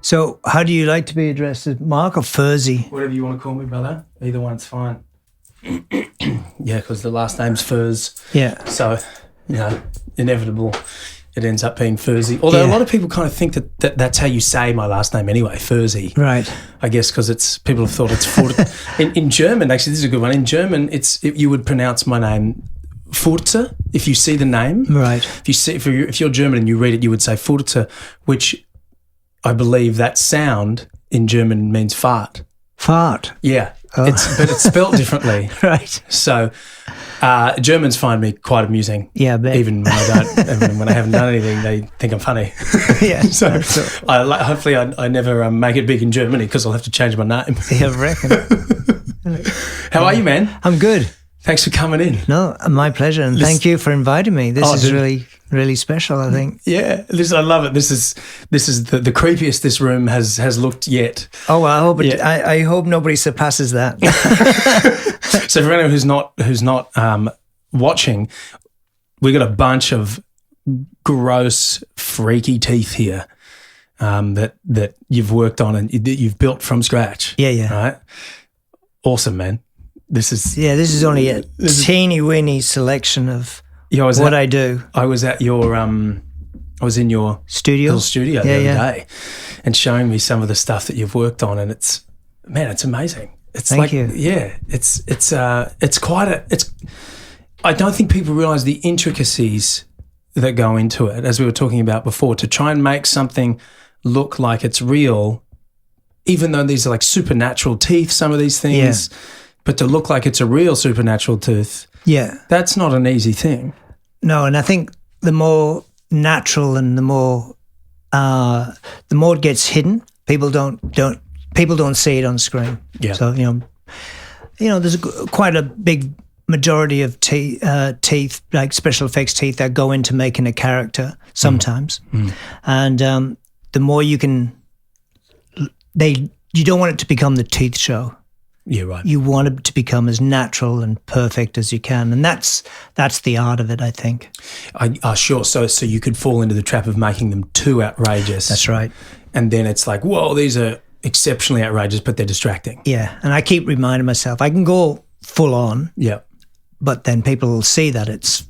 So how do you like to be addressed, as Mark or Furzey? Whatever you want to call me, brother. Either one's fine. Yeah, because the last name's Furz. Yeah. So, inevitable. It ends up being Furzey. Although a lot of people kind of think that's how you say my last name anyway, Furzey. Right. I guess because people have thought it's in German. Actually, this is a good one. In German, you would pronounce my name Furzey if you see the name. Right. If you're German and you read it, you would say Furzey, which I believe that sound in German means fart. Fart. Yeah. Oh. But it's spelled differently. Right. So Germans find me quite amusing. Yeah, but even when I haven't done anything, they think I'm funny. Yeah. So hopefully I never make it big in Germany because I'll have to change my name. Yeah, I reckon. How are you, man? I'm good. Thanks for coming in. No, my pleasure, and thank you for inviting me. This is really, really special, I think. Yeah, I love it. This is the creepiest this room has looked yet. Oh, well, I hope I hope nobody surpasses that. So for anyone who's not watching, we got a bunch of gross, freaky teeth here that you've worked on and that you've built from scratch. Yeah. Right. Awesome, man. This is only a teeny weeny selection of I do. I was at your I was in your studio the other day, and showing me some of the stuff that you've worked on, and it's amazing. Thank you. Yeah, it's quite I don't think people realise the intricacies that go into it, as we were talking about before, to try and make something look like it's real, even though these are like supernatural teeth, some of these things. Yeah. But to look like it's a real supernatural tooth, that's not an easy thing. No, and I think the more natural and the more it gets hidden, people don't see it on screen. Yeah. So there's quite a big majority of teeth, like special effects teeth, that go into making a character sometimes, and the more you can, you don't want it to become the teeth show. Yeah, right. You want it to become as natural and perfect as you can, and that's the art of it, I think. Sure. So you could fall into the trap of making them too outrageous. That's right. And then it's like, whoa, these are exceptionally outrageous, but they're distracting. Yeah, and I keep reminding myself, I can go full on. Yeah. But then people will see that it's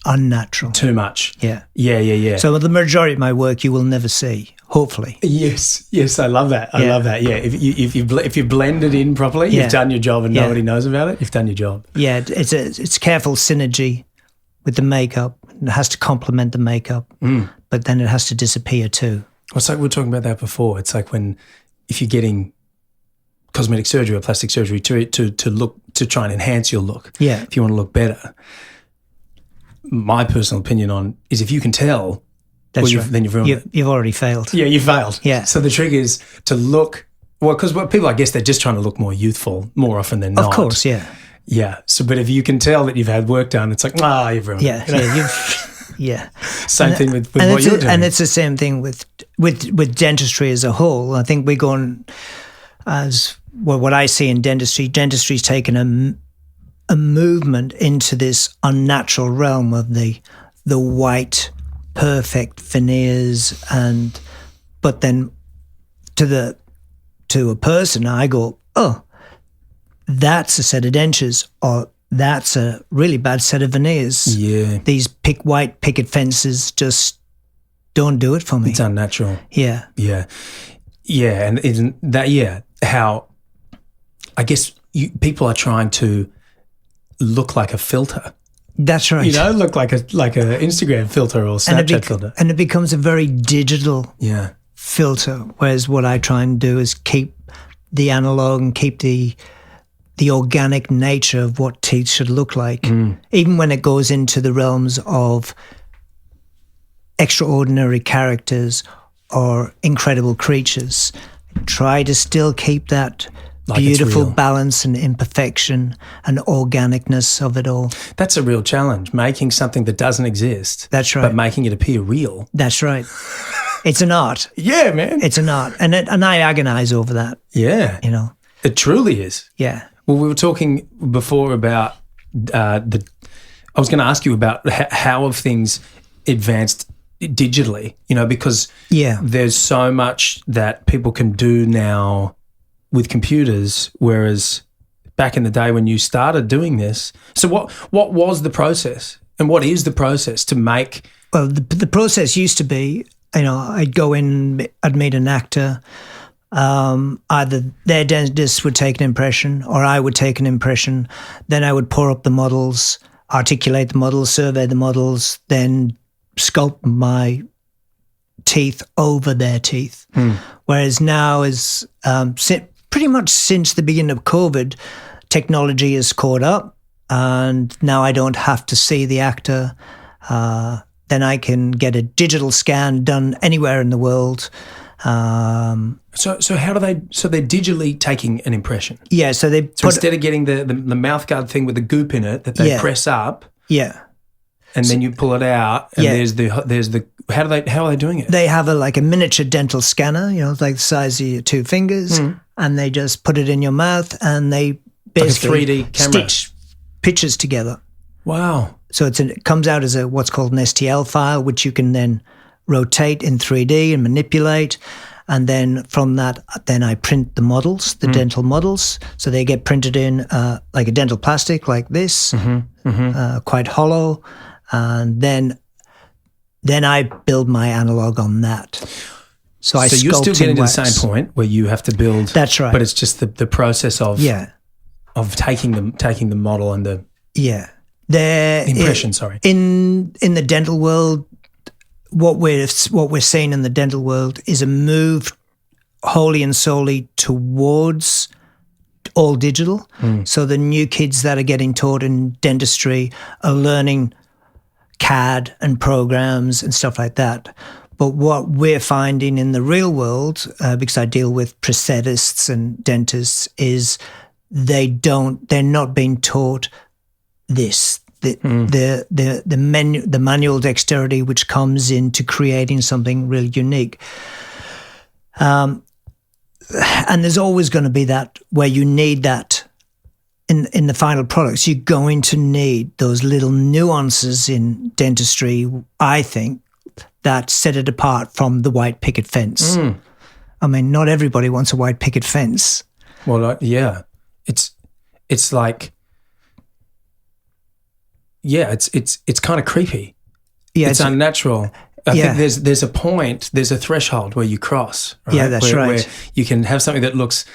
unnatural. Too much. Yeah. Yeah. So the majority of my work you will never see. Hopefully. Yes, I love that. I love that. Yeah, if you blend it in properly, you've done your job, and nobody knows about it. You've done your job. Yeah, it's careful synergy with the makeup. It has to complement the makeup, but then it has to disappear too. It's like we were talking about that before. It's like if you're getting cosmetic surgery or plastic surgery to try and enhance your look. Yeah. If you want to look better, my personal opinion is if you can tell. That's right. Then you've ruined it. You've already failed. Yeah, you failed. Yeah. So the trick is to look, because people, I guess, they're just trying to look more youthful more often than not. Of course, yeah. Yeah. So, but if you can tell that you've had work done, it's like, you've ruined it. Yeah. Same thing with what you're doing. And it's the same thing with dentistry as a whole. I think we're going, as what I see in dentistry's taken a movement into this unnatural realm of the white, perfect veneers, but then to a person I go, oh, that's a set of dentures, or that's a really bad set of veneers. Yeah. These white picket fences just don't do it for me. It's unnatural. Yeah. Yeah. Yeah. And isn't that, how I guess people are trying to look like a filter. That's right. Look like a Instagram filter or Snapchat filter. And it becomes a very digital filter, whereas what I try and do is keep the analog and keep the organic nature of what teeth should look like, even when it goes into the realms of extraordinary characters or incredible creatures. Try to still keep that beautiful balance and imperfection and organicness of it all. That's a real challenge, making something that doesn't exist. That's right. But making it appear real. That's right. It's an art. Yeah, man. It's an art. And I agonize over that. Yeah. It truly is. Yeah. Well, we were talking before about I was going to ask you about how have things advanced digitally, because Yeah. there's so much that people can do now with computers, whereas back in the day when you started doing this. So what was the process, and what is the process to make? Well, the process used to be, I'd go in, I'd meet an actor. Either their dentist would take an impression or I would take an impression. Then I would pour up the models, articulate the models, survey the models, then sculpt my teeth over their teeth. Whereas now is pretty much since the beginning of COVID, technology has caught up, and now I don't have to see the actor. Then I can get a digital scan done anywhere in the world. So how do they? So they're digitally taking an impression. Yeah. So instead of getting the mouth guard thing with the goop in it that they press up. Yeah. And then you pull it out, and there's the. How are they doing it? They have a miniature dental scanner, like the size of your two fingers, and they just put it in your mouth, and they basically like a 3D camera. Stitch pictures together. Wow! So it comes out as what's called an STL file, which you can then rotate in 3D and manipulate. And then from that, then I print the models, the dental models. So they get printed in like a dental plastic like this, quite hollow. And then I build my analog on that. So you're still getting to the same point where you have to build. That's right. But it's just the process of taking the model and the impression. In the dental world, what we're seeing in the dental world is a move wholly and solely towards all digital. So the new kids that are getting taught in dentistry are learning CAD and programs and stuff like that. But what we're finding in the real world, because I deal with prosthetists and dentists, is they're not being taught this. The manual dexterity which comes into creating something really unique. And there's always going to be that where you need that in the final products. You're going to need those little nuances in dentistry, I think, that set it apart from the white picket fence. I mean, not everybody wants a white picket fence. Well, it's like, it's kind of creepy. Yeah, it's unnatural. I think there's a point, there's a threshold where you cross. Right? Yeah, that's right. Where you can have something that looks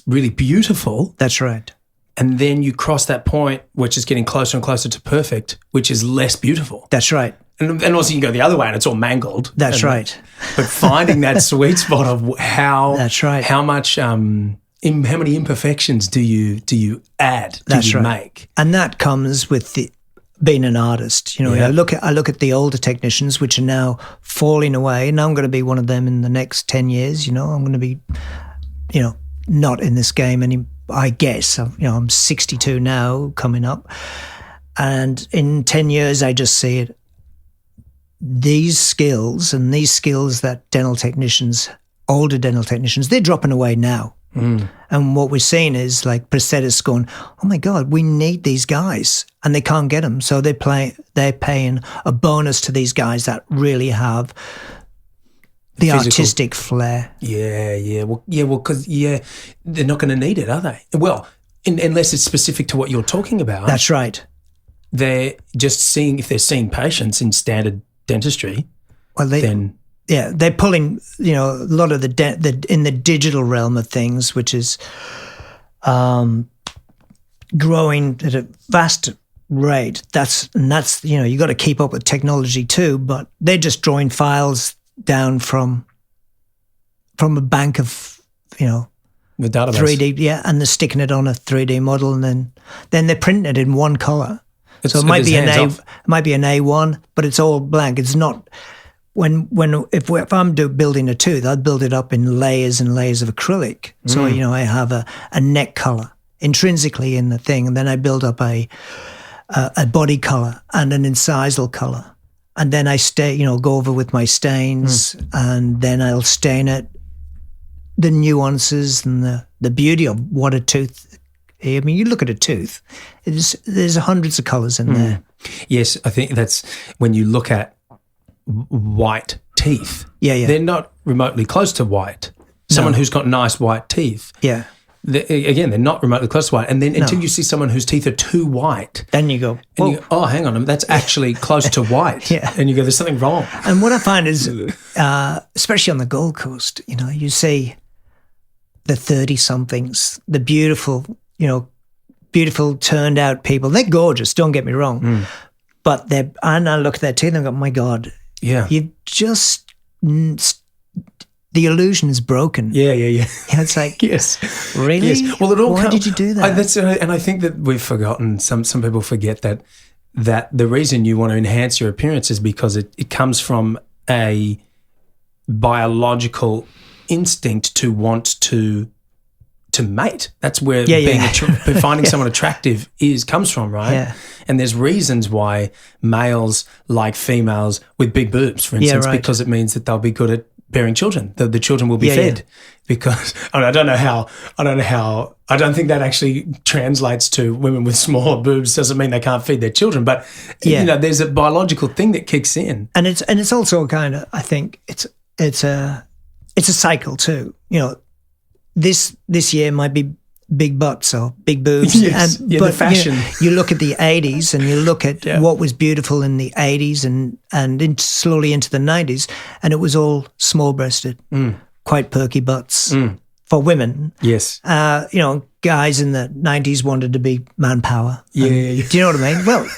really beautiful. That's right. And then you cross that point, which is getting closer and closer to perfect, which is less beautiful. That's right. And also you can go the other way and it's all mangled. That's right. But finding that sweet spot of how that's right. How much how many imperfections do you add? Do you make? And that comes with being an artist. I look at the older technicians, which are now falling away, and I'm going to be one of them in the next 10 years. I'm going to be, not in this game any. I guess I'm 62 now, coming up, and in 10 years, I just see it. These skills that older dental technicians, they're dropping away now. And what we're seeing is like prosthetists going, oh my God, we need these guys, and they can't get them. So they're paying a bonus to these guys that really have the physical artistic flair. Well, because they're not going to need it, are they? Well, unless it's specific to what you're talking about. That's right. They're just if they're seeing patients in standard dentistry. Well, they're pulling, a lot of in the digital realm of things, which is growing at a vast rate. That's you got to keep up with technology too. But they're just drawing files down from a bank of the database 3D, and they're sticking it on a 3D model, and then they're printing it in one color. So it might be an A1, but it's all blank. It's not. If I'm building a tooth, I'd build it up in layers and layers of acrylic. So I have a neck color intrinsically in the thing, and then I build up a body color and an incisal color, and then I go over with my stains, and then I'll stain it. The nuances and the beauty of what a tooth. I mean, you look at a tooth. There's hundreds of colors in there. Yes, I think that's when you look at white teeth. Yeah. They're not remotely close to white. Someone who's got nice white teeth. Yeah. They're not remotely close to white. And then until you see someone whose teeth are too white. Then you go, and you go, oh, hang on, that's actually close to white. Yeah. And you go, there's something wrong. And what I find is, especially on the Gold Coast, you see the 30-somethings, the beautiful turned out people. They're gorgeous, don't get me wrong. But and I look at their teeth and I go, my God, you've just, the illusion is broken. Yeah. It's like, yes. Really? Yes. Well, why did you do that? And I think that we've forgotten, some people forget that the reason you want to enhance your appearance is because it comes from a biological instinct to want to mate. That's where finding someone attractive comes from, right? Yeah. And there's reasons why males like females with big boobs, for instance, because it means that they'll be good at bearing children. The children will be fed. Because I don't think that actually translates to women with smaller boobs. Doesn't mean they can't feed their children, but there's a biological thing that kicks in. And it's also kind of, I think it's a cycle too. This year might be big butts or big boobs. Yes. But the fashion. You look at the 80s and you look at what was beautiful in the 80s and slowly into the 90s, and it was all small-breasted, quite perky butts for women. Yes. Guys in the 90s wanted to be manpower. Yeah. Do you know what I mean? Well,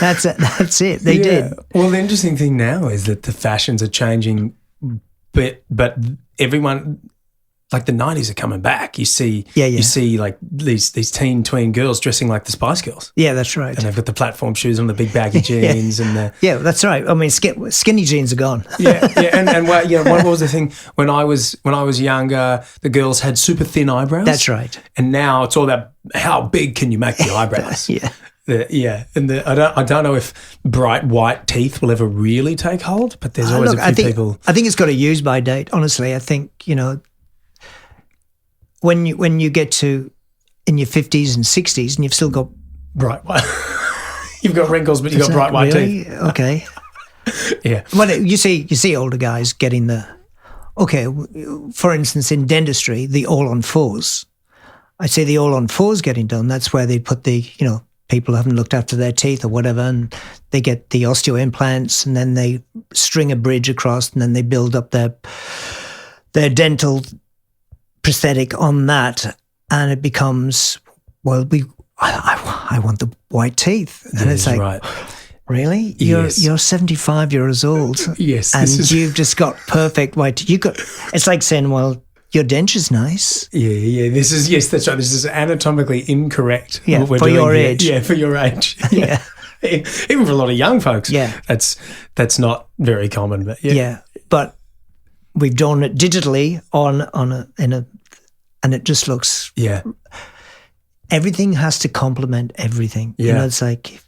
that's it. They did. Well, the interesting thing now is that the fashions are changing, but everyone... Like the 90s are coming back. You see, you see like these tween girls dressing like the Spice Girls. Yeah, that's right. And they've got the platform shoes on, the big baggy jeans, and the that's right. I mean, skinny jeans are gone. And what was the thing when I was younger? The girls had super thin eyebrows. That's right. And now it's all about how big can you make the eyebrows. I don't know if bright white teeth will ever really take hold, but there's always a few people. I think it's got a use by date. Honestly, I think when you get to in your 50s and 60s and you've still got bright white, you've got wrinkles, but you've got bright white teeth. Okay. Yeah. Well, you see older guys getting for instance, in dentistry, the all on fours. I say the all on fours getting done. That's where they put the people haven't looked after their teeth or whatever, and they get the osteo implants, and then they string a bridge across, and then they build up their dental prosthetic on that, and it becomes, I want the white teeth. And it's like, right. Really? Yes. You're 75 years old. Yes. And you've just got perfect white teeth. It's like saying, well, your denture's nice. Yeah. That's right. This is anatomically incorrect. Yeah, for your age. Yeah, for your age. Yeah. Even for a lot of young folks. Yeah. That's not very common, but yeah. But we've done it digitally and it just looks. Yeah. Everything has to complement everything. Yeah. It's like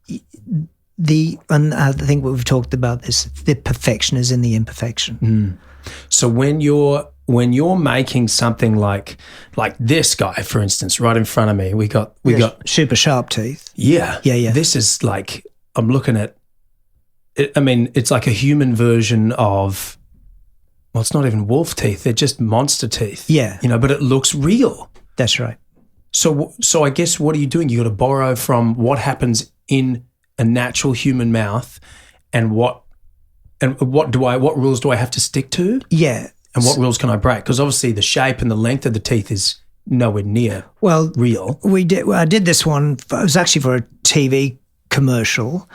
and I think we've talked about this. The perfection is in the imperfection. So when you're making something like this guy, for instance, right in front of me, we got super sharp teeth. Yeah. This is like, I'm looking at it. I mean, it's like a human version of. Well, it's not even wolf teeth; they're just monster teeth. Yeah, but it looks real. That's right. So I guess what are you doing? You got to borrow from what happens in a natural human mouth, and what rules do I have to stick to? Yeah, and what rules can I break? Because obviously the shape and the length of the teeth is nowhere near real. I did this one. It was actually for a TV commercial,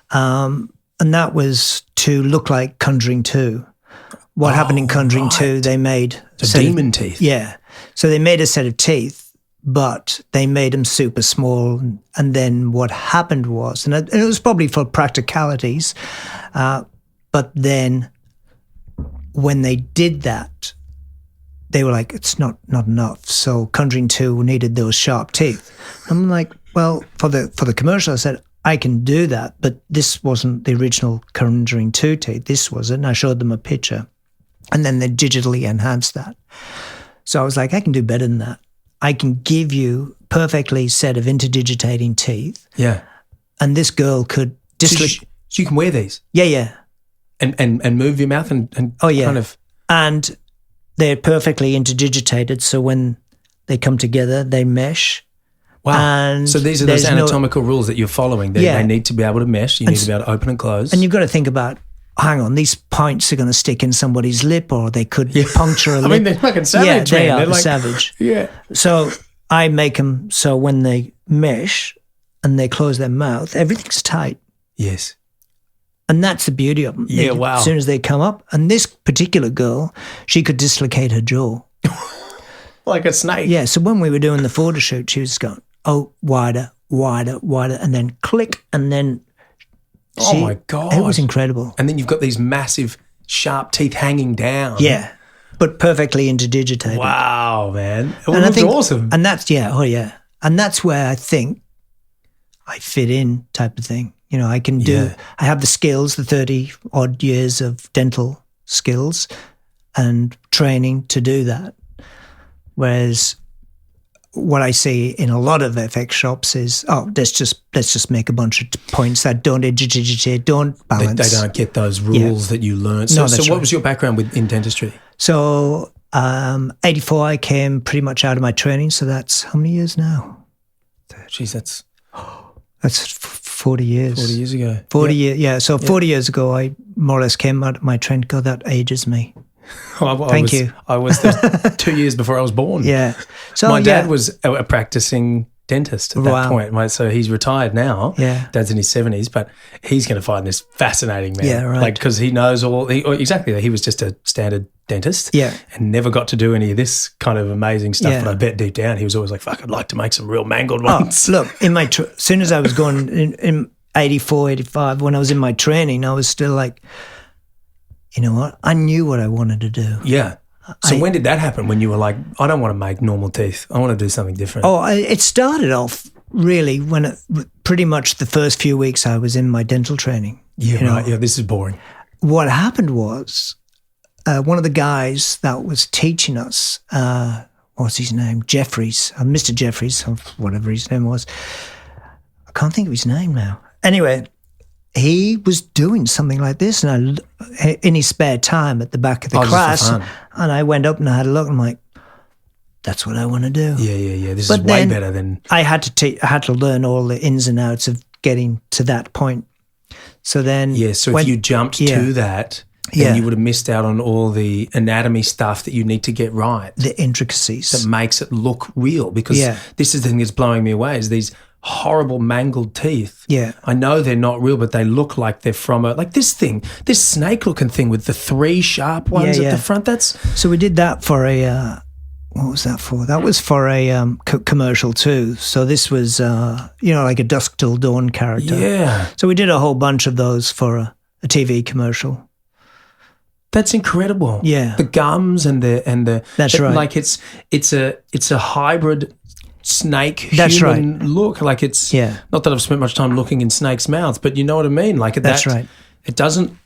and that was to look like Conjuring 2. What happened in Conjuring 2, they made demon teeth. Yeah. So they made a set of teeth, but they made them super small. And then what happened was, and it was probably for practicalities, but then when they did that, they were like, it's not enough. So Conjuring 2 needed those sharp teeth. I'm like, well, for the commercial, I said, I can do that, but this wasn't the original Conjuring 2 teeth. This was it. And I showed them a picture. And then they digitally enhanced that. So I was like, I can do better than that. I can give you perfectly set of interdigitating teeth. Yeah. And this girl could So you can wear these? Yeah. And move your mouth and kind of... And they're perfectly interdigitated, so when they come together, they mesh. Wow. And so these are those anatomical rules that you're following. They need to be able to mesh. You need to be able to open and close. And you've got to think about, hang on, these points are going to stick in somebody's lip, or they could puncture a lip. I mean, they're fucking savage. Yeah, they're like, savage. Yeah. So I make them so when they mesh and they close their mouth, everything's tight. Yes. And that's the beauty of them. Yeah, wow. As soon as they come up. And this particular girl, she could dislocate her jaw. Like a snake. Yeah, so when we were doing the photo shoot, she was going, wider, and then click, and then... Oh, my God. It was incredible. And then you've got these massive, sharp teeth hanging down. Yeah, but perfectly interdigitated. Wow, man. It And was awesome. And that's, And that's where I think I fit in type of thing. You know, I can do, I have the skills, the 30 odd years of dental skills and training to do that. Whereas what I see in a lot of FX shops is, let's just make a bunch of points that don't interdigitate, don't balance. They don't get those rules that you learned. So, what was your background in dentistry? So 84, I came pretty much out of my training. So that's how many years now? Jeez, that's 40 years. 40 years ago. 40 years, yeah. So 40 years ago, I more or less came out of my training. God, that ages me. Thank you. I was 2 years before I was born. Yeah. So my dad was a practicing dentist at that point. So he's retired now. Yeah. Dad's in his 70s, but he's going to find this fascinating, man. Yeah, right. Like, because he knows exactly. He was just a standard dentist. Yeah. And never got to do any of this kind of amazing stuff. Yeah. But I bet deep down he was always like, fuck, I'd like to make some real mangled ones. Look, as soon as I was going in 84, 85, when I was in my training, I was still like, you know what? I knew what I wanted to do. Yeah. So when did that happen? When you were like, I don't want to make normal teeth. I want to do something different. It started off really when pretty much the first few weeks I was in my dental training. Yeah, right. Yeah, this is boring. What happened was one of the guys that was teaching us, what's his name? Jeffries, Mr. Jeffries, or whatever his name was. I can't think of his name now. Anyway, he was doing something like this, and in his spare time at the back of the class, and I went up and I had a look, and I'm like, that's what I want to do. Yeah. This is way better than... I had to learn all the ins and outs of getting to that point. So then... Yeah, so if you jumped to that, then you would have missed out on all the anatomy stuff that you need to get right. The intricacies. That makes it look real, because this is the thing that's blowing me away, is these horrible mangled teeth. Yeah. I know they're not real, but they look like they're from this snake-looking thing with the 3 sharp ones at the front. So we did that for a... what was that for? That was for a commercial too. So this was, like a Dusk Till Dawn character. Yeah. So we did a whole bunch of those for a TV commercial. That's incredible. Yeah. The gums and the That's right. Like it's a hybrid snake That's human look. Like it's not that I've spent much time looking in snakes' mouths, but you know what I mean? Like that's right. It doesn't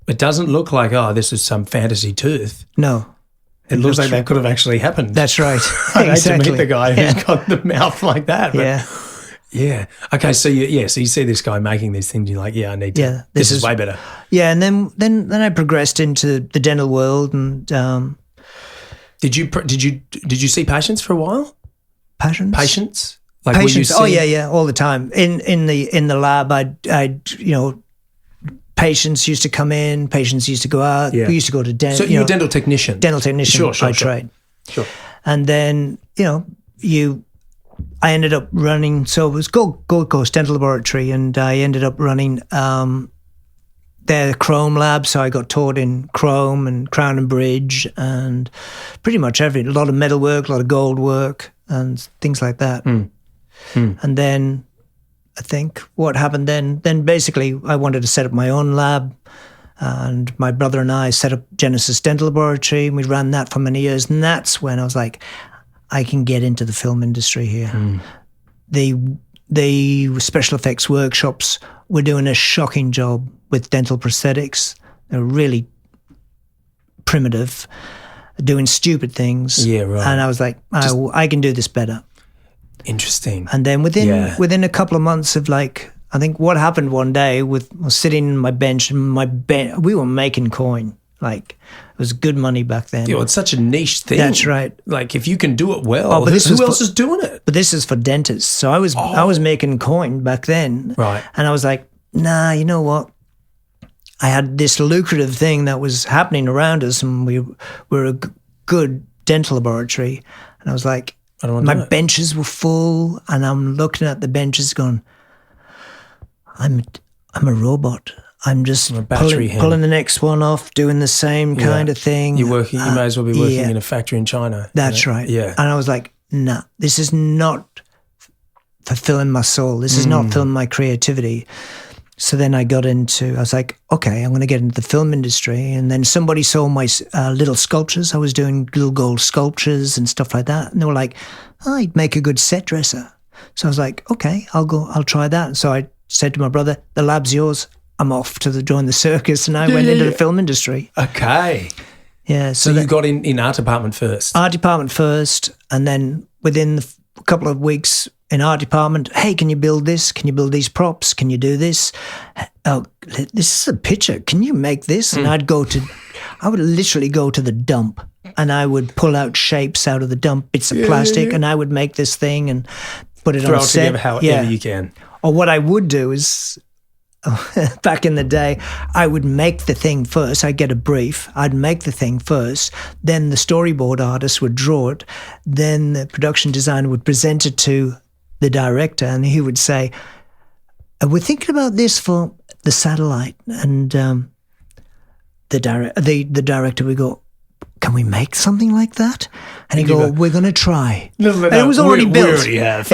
look like, this is some fantasy tooth. No. It looks like that could have actually happened. That's right. I'd hate to meet the guy who's got the mouth like that. But yeah. Okay, so you see this guy making these things, you're like, I need to. Yeah, this is way better. Yeah, and then I progressed into the dental world, and did you see patients for a while? Patients? Like patients. All the time. In the lab, I'd patients used to come in, patients used to go out. Yeah. We used to go to dental. So you're a dental technician? Dental technician by trade. Sure. And then, I ended up running, so it was Gold Coast Dental Laboratory, and I ended up running their Chrome lab, so I got taught in Chrome and Crown and Bridge and pretty much everything. A lot of metal work, a lot of gold work and things like that. And then I think what happened then basically I wanted to set up my own lab, and my brother and I set up Genesis Dental Laboratory, and we ran that for many years, and that's when I was like, I can get into the film industry here. The special effects workshops were doing a shocking job with dental prosthetics. They're really primitive, doing stupid things. Yeah, right. And I was like, I can do this better. Interesting. And then within a couple of months of I think what happened one day was sitting on my bench, and we were making coin. Like, it was good money back then. Yeah, well, it's such a niche thing. That's right. Like, if you can do it well, but who else is doing it? But this is for dentists. So I was making coin back then. Right. And I was like, nah, you know what? I had this lucrative thing that was happening around us, and we were a good dental laboratory. And I was like, my benches were full, and I'm looking at the benches going, I'm a robot. I'm just pulling the next one off, doing the same kind of thing. You're working. You may as well be working in a factory in China. That's right. Yeah. And I was like, nah, this is not fulfilling my soul. This is not filling my creativity. So then I was like, okay, I'm going to get into the film industry. And then somebody saw my little sculptures. I was doing little gold sculptures and stuff like that. And they were like, I'd make a good set dresser. So I was like, okay, I'll try that. And so I said to my brother, the lab's yours. I'm off to join the circus, and I went into the film industry. Okay. Yeah. So you got in art department first? Art department first, and then within a couple of weeks in art department, hey, can you build this? Can you build these props? Can you do this? Oh, this is a picture. Can you make this? And I would literally go to the dump, and I would pull out shapes out of the dump, bits of plastic, and I would make this thing and put it on set. Throw it together however you can. Or what I would do is, back in the day, I would make the thing first. I'd get a brief. I'd make the thing first. Then the storyboard artist would draw it. Then the production designer would present it to the director, and he would say, we're thinking about this for the satellite. And the director would go, can we make something like that? And he'd go, we're going to try. No, and it was already built. We already have.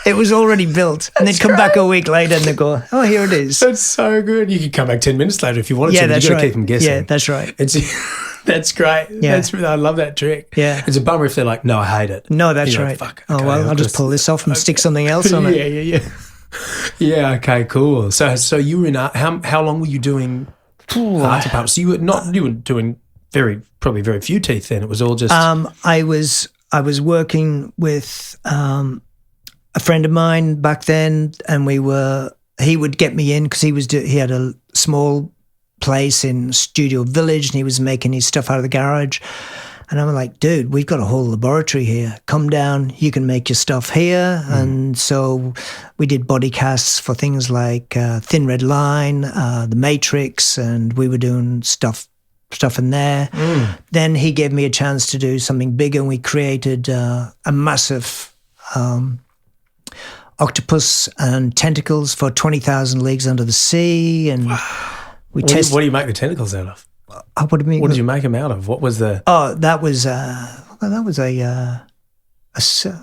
It was already built. And they'd come back a week later and they'd go, oh, here it is. That's so good. You could come back 10 minutes later if you wanted to. That's You've got right. to keep them guessing. Yeah, that's right. That's great. Yeah. I love that trick. Yeah. It's a bummer if they're like, no, I hate it. No, that's You're right. Like, fuck, okay, I'll just pull this off and stick something else on it. Yeah. Yeah, okay, cool. So you were in art. How long were you doing art department? So you were doing probably very few teeth then. It was all just I was working with a friend of mine back then, and he would get me in because he had a small place in Studio Village, and he was making his stuff out of the garage. And I'm like, dude, we've got a whole laboratory here. Come down, you can make your stuff here. And so we did body casts for things like Thin Red Line, The Matrix, and we were doing stuff in there. Then he gave me a chance to do something bigger, and we created a massive octopus and tentacles for 20,000 Leagues Under the Sea. And what do you make the tentacles out of? What do you mean? What did you make them out of? What was the? Oh, that was a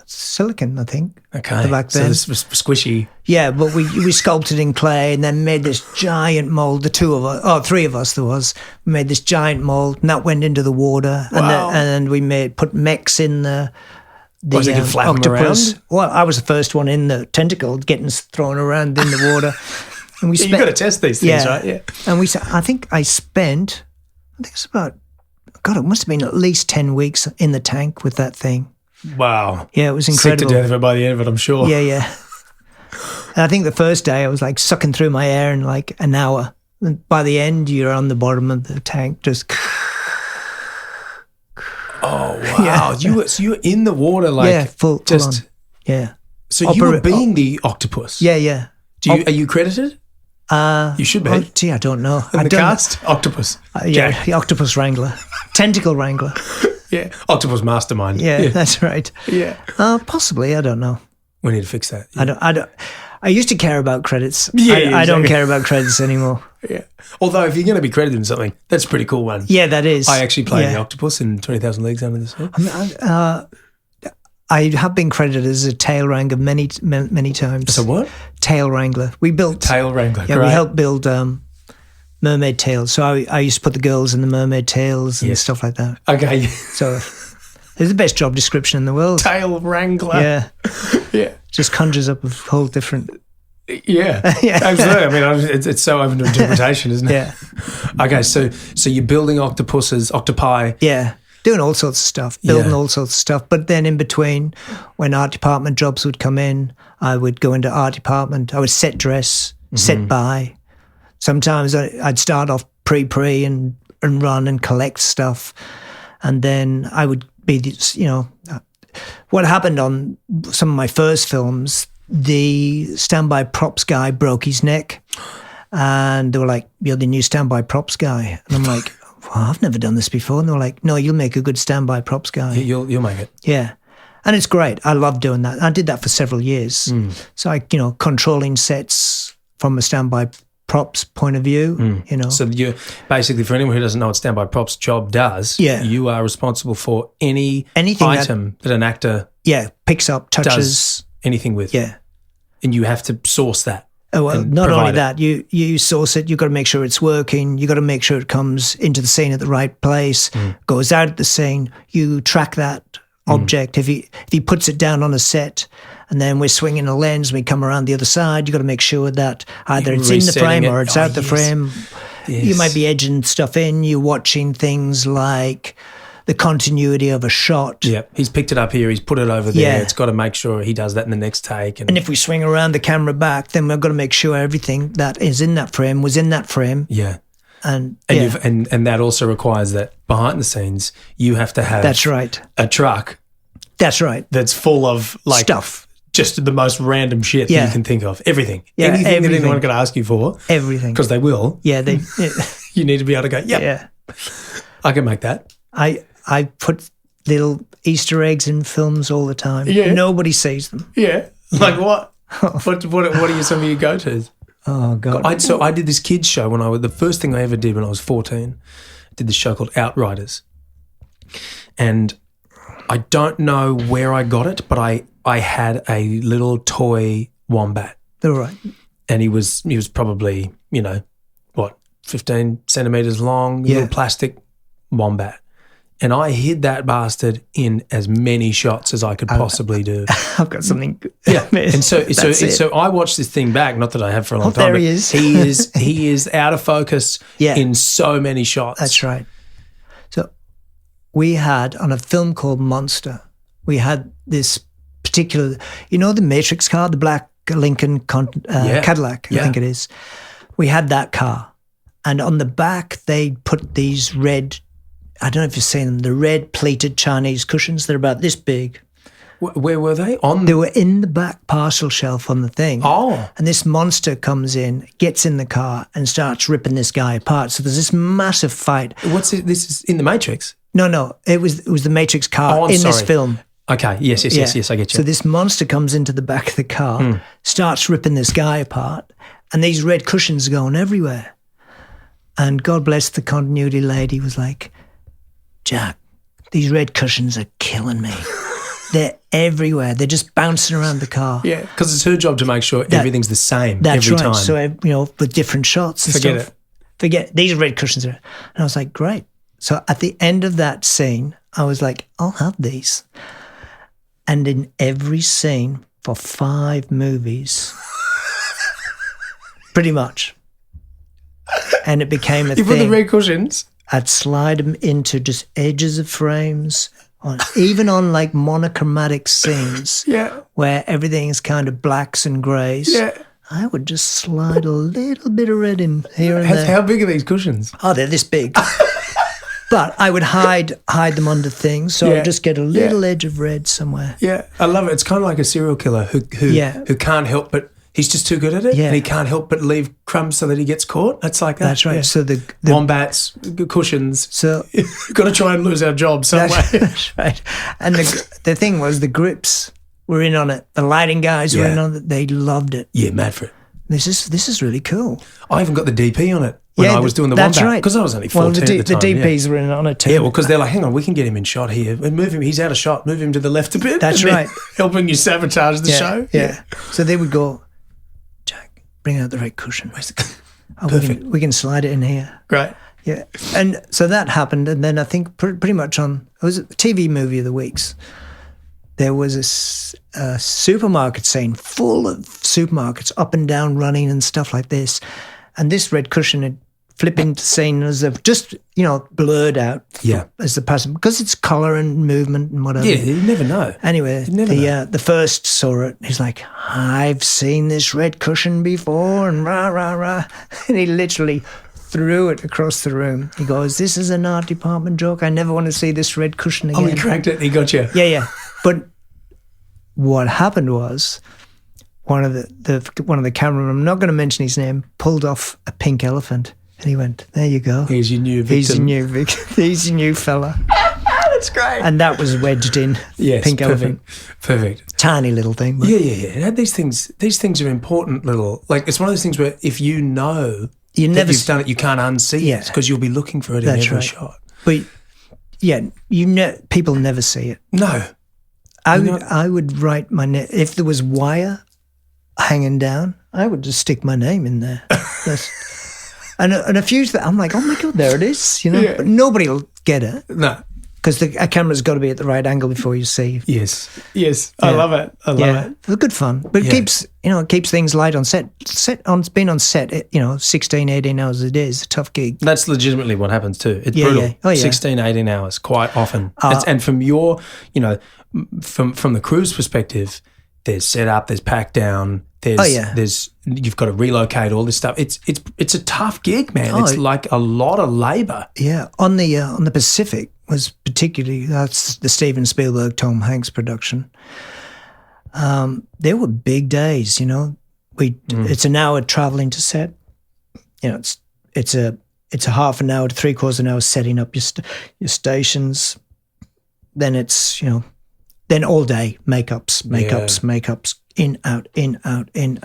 silicon, I think. Okay. Back then. So this was squishy. Yeah, but we sculpted in clay and then made this giant mold. Three of us there was. We made this giant mold, and that went into the water. Wow. And we put mechs in the so you could flap octopus. Them around? Well, I was the first one in the tentacle, getting thrown around in the water. And you've got to test these things, right? Yeah. And I think it's about, God, it must have been at least 10 weeks in the tank with that thing. Wow. Yeah, it was incredible. Sick to death of it by the end of it, I'm sure. Yeah. And I think the first day I was like sucking through my air in like an hour. And by the end, you're on the bottom of the tank just... Oh, wow. Yeah. So you were in the water like... full on. Yeah. So you were being the octopus? Yeah. Are you credited? You should be. Oh, gee, I don't know. In the cast? Octopus. Yeah, the octopus wrangler. Tentacle wrangler. Yeah, octopus mastermind. Yeah, that's right. Yeah. Possibly, I don't know. We need to fix that. Yeah. I don't. I used to care about credits. Yeah, I don't care about credits anymore. Yeah. Although if you're going to be credited in something, that's a pretty cool one. Yeah, that is. I actually played the octopus in 20,000 Leagues Under the Sea. I have been credited as a tail wrangler many times. So what? Tail wrangler. We built tail wrangler. Yeah, great. we helped build mermaid tails. So I used to put the girls in the mermaid tails and stuff like that. Okay. So it's the best job description in the world. Tail wrangler. Yeah. Yeah. Just conjures up a whole different. Yeah. Absolutely. I mean, it's so open to interpretation, isn't it? Yeah. Okay, so you're building octopuses, octopi. Yeah. doing all sorts of stuff, building all sorts of stuff. But then in between, when art department jobs would come in, I would go into art department. I would set dress, set by. Sometimes I'd start off pre and run and collect stuff. And then I would be, what happened on some of my first films, the standby props guy broke his neck. And they were like, "You're the new standby props guy." And I'm like, "Well, I've never done this before." And they were like, "No, you'll make a good standby props guy." You'll make it. Yeah. And it's great. I love doing that. I did that for several years. So controlling sets from a standby props point of view, So you basically, for anyone who doesn't know what standby props job does, you are responsible for anything item that an actor picks up, touches. Does anything with. Yeah. And you have to source that. Oh, well, not only that, you source it, you've got to make sure it's working, you've got to make sure it comes into the scene at the right place, goes out at the scene, you track that object. If he puts it down on a set and then we're swinging a lens, we come around the other side, you've got to make sure that either it's in the frame or it's out the frame. Yes. You might be edging stuff in, you're watching things like the continuity of a shot. Yeah, he's picked it up here, he's put it over there. Yeah. It's got to make sure he does that in the next take. And if we swing around the camera back, then we've got to make sure everything that is in that frame was in that frame. Yeah. And that also requires that behind the scenes, you have to have that's right. a truck. That's right. That's full of stuff. Just the most random shit that you can think of. Everything. Yeah, anything that anyone could ask you for. Everything. Because they will. Yeah. You need to be able to go, yeah. I can make that. I put little Easter eggs in films all the time. Yeah. Nobody sees them. Yeah. Like what? What are some of your go-tos? Oh, God. I did this kids show the first thing I ever did when I was 14. I did this show called Outriders. And I don't know where I got it, but I had a little toy wombat. All right. And he was probably, 15 centimetres long, little plastic wombat. And I hid that bastard in as many shots as I could possibly do. I've got something. Yeah, and so I watched this thing back. Not that I have for a long time. There he is. He is out of focus in so many shots. That's right. So we had on a film called Monster. We had this particular, the Matrix car, the black Lincoln Cadillac, I think it is. We had that car, and on the back they put these red. I don't know if you've seen them, the red pleated Chinese cushions. They're about this big. Where were they? They were in the back parcel shelf on the thing. Oh. And this monster comes in, gets in the car and starts ripping this guy apart. So there's this massive fight. What's it? This is in the Matrix? No. It was the Matrix car this film. Okay. Yes, I get you. So this monster comes into the back of the car, starts ripping this guy apart, and these red cushions are going everywhere. And God bless the continuity lady was like, "Jack, these red cushions are killing me. They're everywhere. They're just bouncing around the car." Yeah, because it's her job to make sure everything's the same every time. So, with different shots and stuff. Forget it. These red cushions are. And I was like, great. So at the end of that scene, I was like, I'll have these. And in every scene for 5 movies, pretty much. And it became a thing. You put the red cushions? I'd slide them into just edges of frames, even on like monochromatic scenes where everything's kind of blacks and greys. Yeah. I would just slide a little bit of red in here and there. How big are these cushions? Oh, they're this big. But I would hide them under things, so I'd just get a little edge of red somewhere. Yeah, I love it. It's kind of like a serial killer who can't help but he's just too good at it, and he can't help but leave crumbs so that he gets caught. It's like that. That's right. Yeah. So the wombats, cushions. So we've got to try and lose our job some way. That's right. And the thing was, the grips were in on it. The lighting guys were in on it. They loved it. Yeah, mad for it. This is really cool. I even got the DP on it when I was doing the wombat. That's right. Because I was only 14 at the time. The DPs were in on it too. Yeah, well, because they're like, hang on, we can get him in shot here. And move him. He's out of shot. Move him to the left a bit. That's right. Helping you sabotage the show. Yeah. So they would go, Jack, bring out the right cushion. Perfect. We can slide it in here. Great. Yeah. And so that happened. And then I think pretty much it was a TV movie of the weeks. There was a supermarket scene full of supermarkets up and down running and stuff like this. And this red cushion had flipping to scene as if just, blurred out as the person, because it's colour and movement and whatever. Yeah, you never know. Anyway, the first saw it. He's like, I've seen this red cushion before, and rah, rah, rah. And he literally threw it across the room. He goes, this is an art department joke. I never want to see this red cushion again. Oh, he cracked it. He got you. Yeah. But what happened was one of the cameramen, I'm not going to mention his name, pulled off a pink elephant. And he went, there you go. He's your new victim. He's your new fella. That's great. And that was wedged in. Yes, pink elephant. Perfect. Tiny little thing. But Yeah. These things are important little, like, it's one of those things where if you know you've done it, you can't unsee it, because you'll be looking for it in every shot. But people never see it. No. I would write my name. If there was wire hanging down, I would just stick my name in there. And a few, I'm like, oh my God, there it is, Yeah. But nobody will get it. No. Because a camera's got to be at the right angle before you see. Yes. I love it. I love it. It's good fun. But it keeps things light on set. Being on set, 16, 18 hours a day is a tough gig. That's legitimately what happens too. It's brutal. Yeah. Oh, yeah. 16, 18 hours quite often. And from your, from the crew's perspective, there's set up, there's pack down, there's you've got to relocate all this stuff. It's a tough gig, man. It's like a lot of labour. Yeah, on the Pacific was particularly, that's the Steven Spielberg, Tom Hanks production. There were big days. It's an hour travelling to set. It's a half an hour to 3/4 an hour setting up your stations. Then it's then all day makeups, in,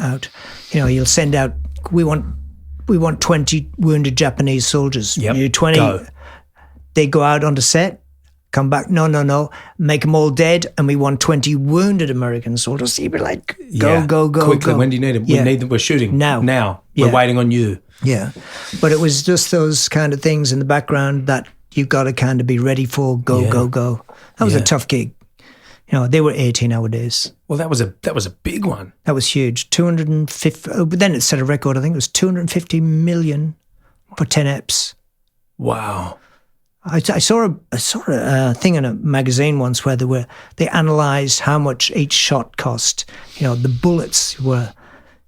out. You'll send out, we want 20 wounded Japanese soldiers. Yep. You 20. Go. They go out onto set, come back, no, make them all dead, and we want 20 wounded American soldiers. You'd be like, go. Quickly, go. when do you need them? We need them, we're shooting. Now. We're waiting on you. Yeah. But it was just those kind of things in the background that you've got to kind of be ready for, go. That was a tough gig. They were 18-hour days. Well, that was a big one. That was huge. 250. But then it set a record. I think it was 250 million for 10 eps. Wow. I saw a thing in a magazine once where they analysed how much each shot cost. The bullets were,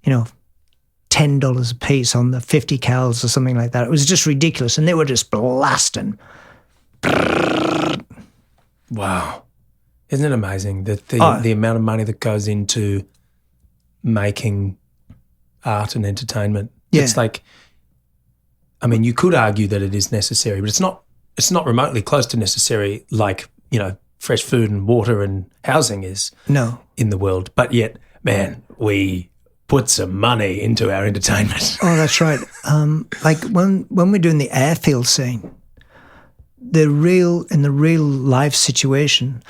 $10 a piece on the 50 cals or something like that. It was just ridiculous, and they were just blasting. Wow. Isn't it amazing that the amount of money that goes into making art and entertainment? Yeah. It's like, I mean, you could argue that it is necessary, but it's not remotely close to necessary like, fresh food and water and housing is in the world. But yet, man, we put some money into our entertainment. Oh, that's right. Like when we're doing the airfield scene, in the real life situation,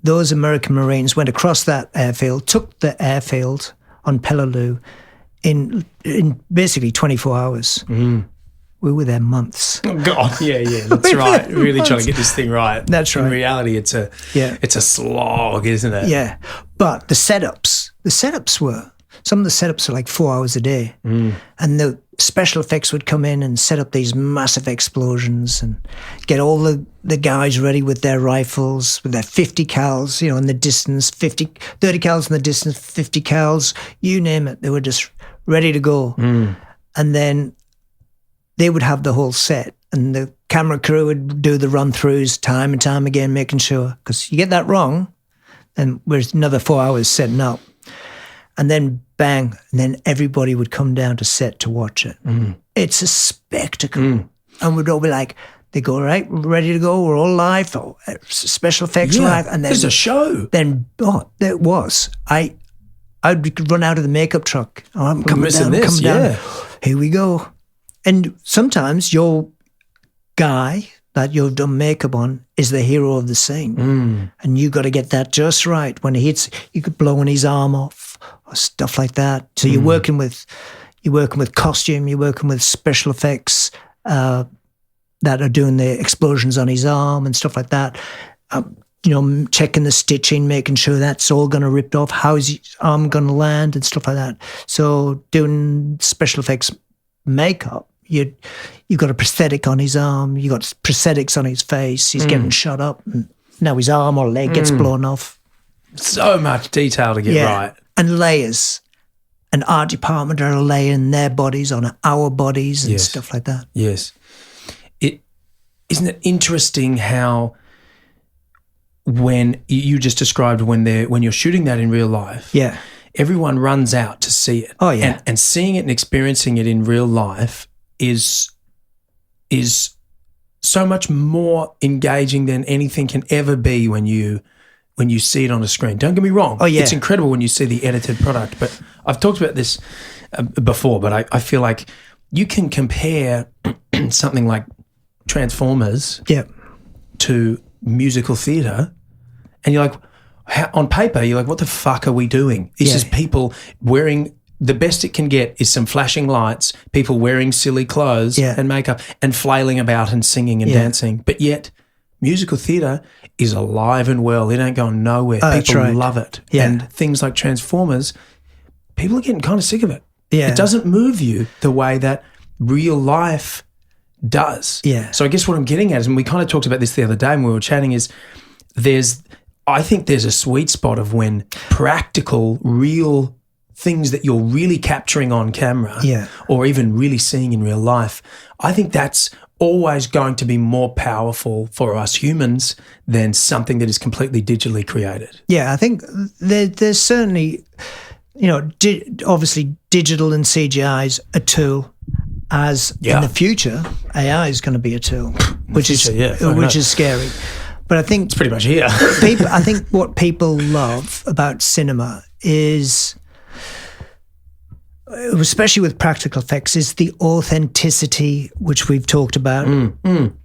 those American Marines went across that airfield, took the airfield on Peleliu in basically 24 hours. Mm. We were there months. Oh, God, yeah, that's right. Really trying to get this thing right. That's right. In reality, it's a slog, isn't it? Yeah, but some of the setups were like 4 hours a day, and the special effects would come in and set up these massive explosions and get all the guys ready with their rifles, with their 50 cals, in the distance, 30 cals in the distance, 50 cals, you name it. They were just ready to go. And then they would have the whole set, and the camera crew would do the run-throughs time and time again, making sure, because you get that wrong, then there's another 4 hours setting up. And then bang, and then everybody would come down to set to watch it. It's a spectacle. And we'd all be like, they go, right, we're ready to go, we're all live, special effects live. And then there's a show. Then, there was. I'd run out of the makeup truck. Oh, I'm coming down. Here we go. And sometimes your guy that you've done makeup on is the hero of the scene. And you got to get that just right. When he hits, you could blow his arm off or stuff like that. So you're working with costume, you're working with special effects that are doing the explosions on his arm and stuff like that. Checking the stitching, making sure that's all going to rip off, how is his arm going to land and stuff like that. So doing special effects makeup, you've got a prosthetic on his arm, you got prosthetics on his face, he's getting shot up, and now his arm or leg gets blown off. So much detail to get right. And layers. An art department are laying their bodies on our bodies and stuff like that. Yes. Isn't it interesting how when you just described when you're shooting that in real life, everyone runs out to see it. Oh yeah. And seeing it and experiencing it in real life is so much more engaging than anything can ever be when you see it on a screen. Don't get me wrong. Oh yeah. It's incredible when you see the edited product. But I've talked about this before, but I feel like you can compare something like Transformers to musical theatre, and you're like, on paper, you're like, what the fuck are we doing? This is people wearing, the best it can get is some flashing lights, people wearing silly clothes and makeup and flailing about and singing and dancing. But yet musical theatre is alive and well. It ain't going nowhere. People love it. Yeah. And things like Transformers, people are getting kind of sick of it. Yeah. It doesn't move you the way that real life does. Yeah. So I guess what I'm getting at is, and we kind of talked about this the other day when we were chatting, is I think there's a sweet spot of when practical, real things that you're really capturing on camera or even really seeing in real life, I think that's always going to be more powerful for us humans than something that is completely digitally created. Yeah, I think there's certainly, obviously digital and CGI is a tool. As in the future, AI is going to be a tool, which is scary. But I think it's pretty much here. I think what people love about cinema is, especially with practical effects, is the authenticity, which we've talked about,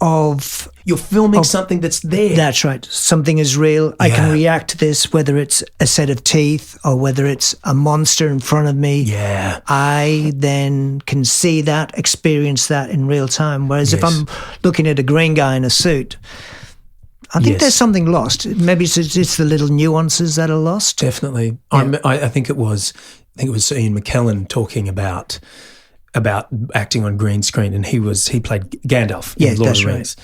of you're filming something that's there. That's right. Something is real. I can react to this, whether it's a set of teeth or whether it's a monster in front of me. Yeah. I then can see that, experience that in real time. Whereas if I'm looking at a green guy in a suit, I think there's something lost. Maybe it's the little nuances that are lost. Definitely. Yeah. I think it was Ian McKellen talking about acting on green screen, and he played Gandalf in Lord of the Rings.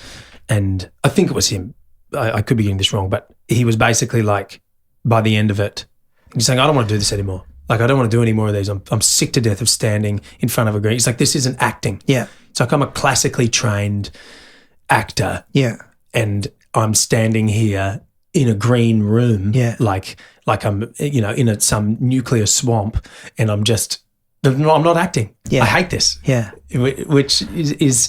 And I think it was him. I could be getting this wrong, but he was basically like, by the end of it, he's saying, I don't want to do this anymore. Like, I don't want to do any more of these. I'm sick to death of standing in front of a green. He's like, this isn't acting. Yeah. It's like I'm a classically trained actor. Yeah. And I'm standing here in a green room. Yeah. Like I'm, in some nuclear swamp, and I'm not acting. Yeah. I hate this. Yeah. Which is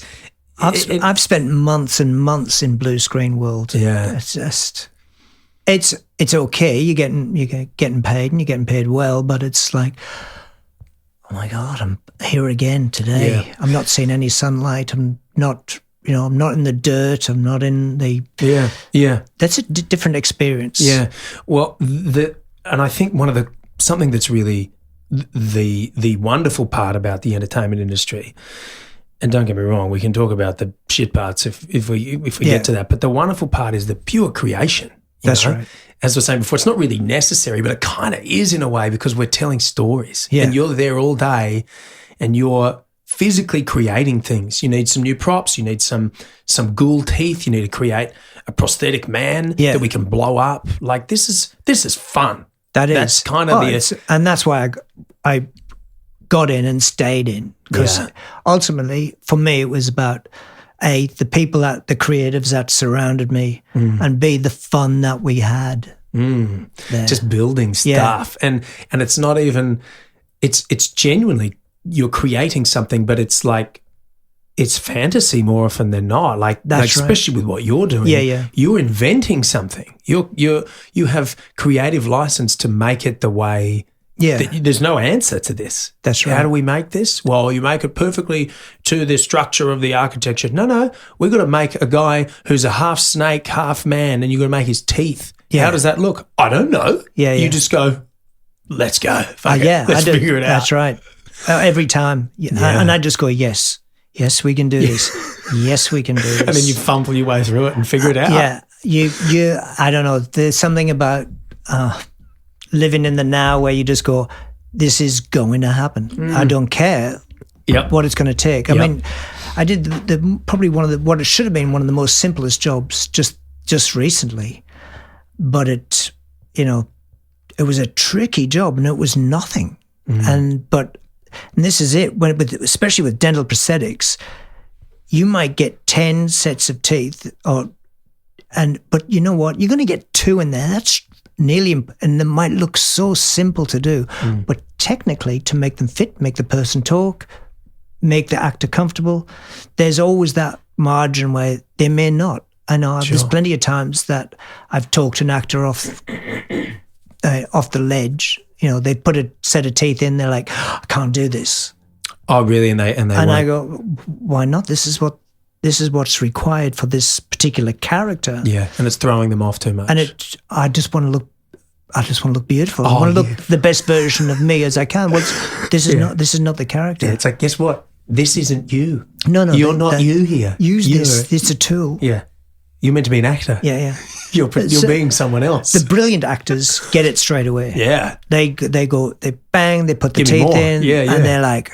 I've spent months and months in blue screen world. Yeah. It's just, it's okay. You're getting paid, and you're getting paid well, but it's like, oh my God, I'm here again today. Yeah. I'm not seeing any sunlight. I'm not in the dirt. I'm not in the... Yeah, yeah. That's a different experience. Yeah. Well, and I think something that's really the wonderful part about the entertainment industry, and don't get me wrong, we can talk about the shit parts if we get to that, but the wonderful part is the pure creation. That's right. As I was saying before, it's not really necessary, but it kind of is in a way, because we're telling stories. Yeah. And you're there all day, and you're physically creating things. You need some new props. You need some ghoul teeth. You need to create a prosthetic man that we can blow up. Like, this is fun. That's kind of and that's why I got in and stayed in, because ultimately for me it was about the people, the creatives that surrounded me, and the fun that we had. Just building stuff, and it's not even. It's genuinely, you're creating something, but it's like, it's fantasy more often than not. Like especially with what you're doing. Yeah. You're inventing something. You have creative license to make it the way. Yeah. There's no answer to this. That's right. How do we make this? Well, you make it perfectly to the structure of the architecture. No, we've got to make a guy who's a half snake, half man, and you've got to make his teeth. Yeah. How does that look? I don't know. Yeah. You just go, let's go. Let's figure it out. That's right. Every time. Yeah. And I just go, yes, we can do this. Yes, we can do this. And then you fumble your way through it and figure it out. Yeah. You I don't know. There's something about living in the now where you just go, this is going to happen. I don't care what it's going to take. I mean, I did probably what it should have been one of the most simplest jobs just recently, but it was a tricky job and it was nothing. And this is it, especially with dental prosthetics, you might get 10 sets of teeth, but you know what? You're going to get 2 in there. That's nearly, and it might look so simple to do, but technically to make them fit, make the person talk, make the actor comfortable, there's always that margin where they may not. I know there's plenty of times that I've talked an actor off the ledge. They put a set of teeth in. They're like, I can't do this. Oh, really? And I go, why not? This is what's required for this particular character. Yeah, and it's throwing them off too much. And I just want to look beautiful. I want to look the best version of me as I can. This is not the character. Yeah, it's like, guess what? This isn't you. No, you're not you here. Use this. It's a tool. Yeah, you're meant to be an actor. Yeah. You're being someone else. The brilliant actors get it straight away. Yeah. They go, they bang, they put the teeth in, and they're like,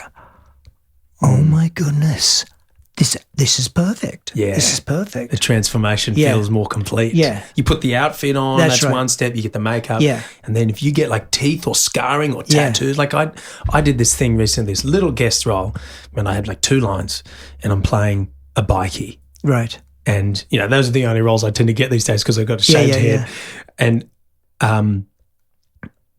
oh my goodness, this is perfect. Yeah. This is perfect. The transformation feels more complete. Yeah. You put the outfit on, that's right. One step, you get the makeup. Yeah. And then if you get like teeth or scarring or tattoos, like I did this thing recently, this little guest role, when I had like 2 lines and I'm playing a bikie. Right. And, those are the only roles I tend to get these days because I've got a shaved head. Yeah. And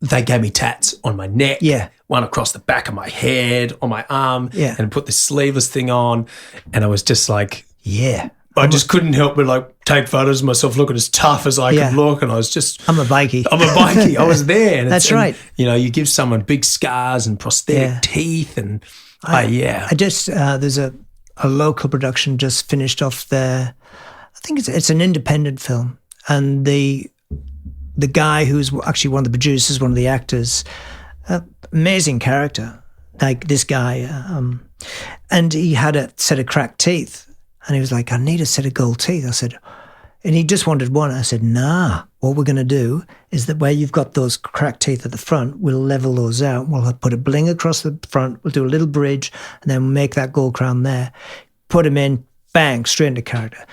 they gave me tats on my neck, one across the back of my head, on my arm, and put this sleeveless thing on. And I was just like, I just couldn't help but like take photos of myself looking as tough as I could look. And I was just... I'm a bikie. I was there. And that's right. You give someone big scars and prosthetic teeth and, I just, there's a local production just finished off there. I think it's an independent film, and the guy who's actually one of the producers, one of the actors, amazing character, like this guy, and he had a set of cracked teeth, and he was like, I need a set of gold teeth. I said, and he just wanted one. I said, nah, what we're going to do is that where you've got those cracked teeth at the front, we'll level those out. We'll put a bling across the front. We'll do a little bridge and then we'll make that gold crown there. Put him in, bang, straight into character.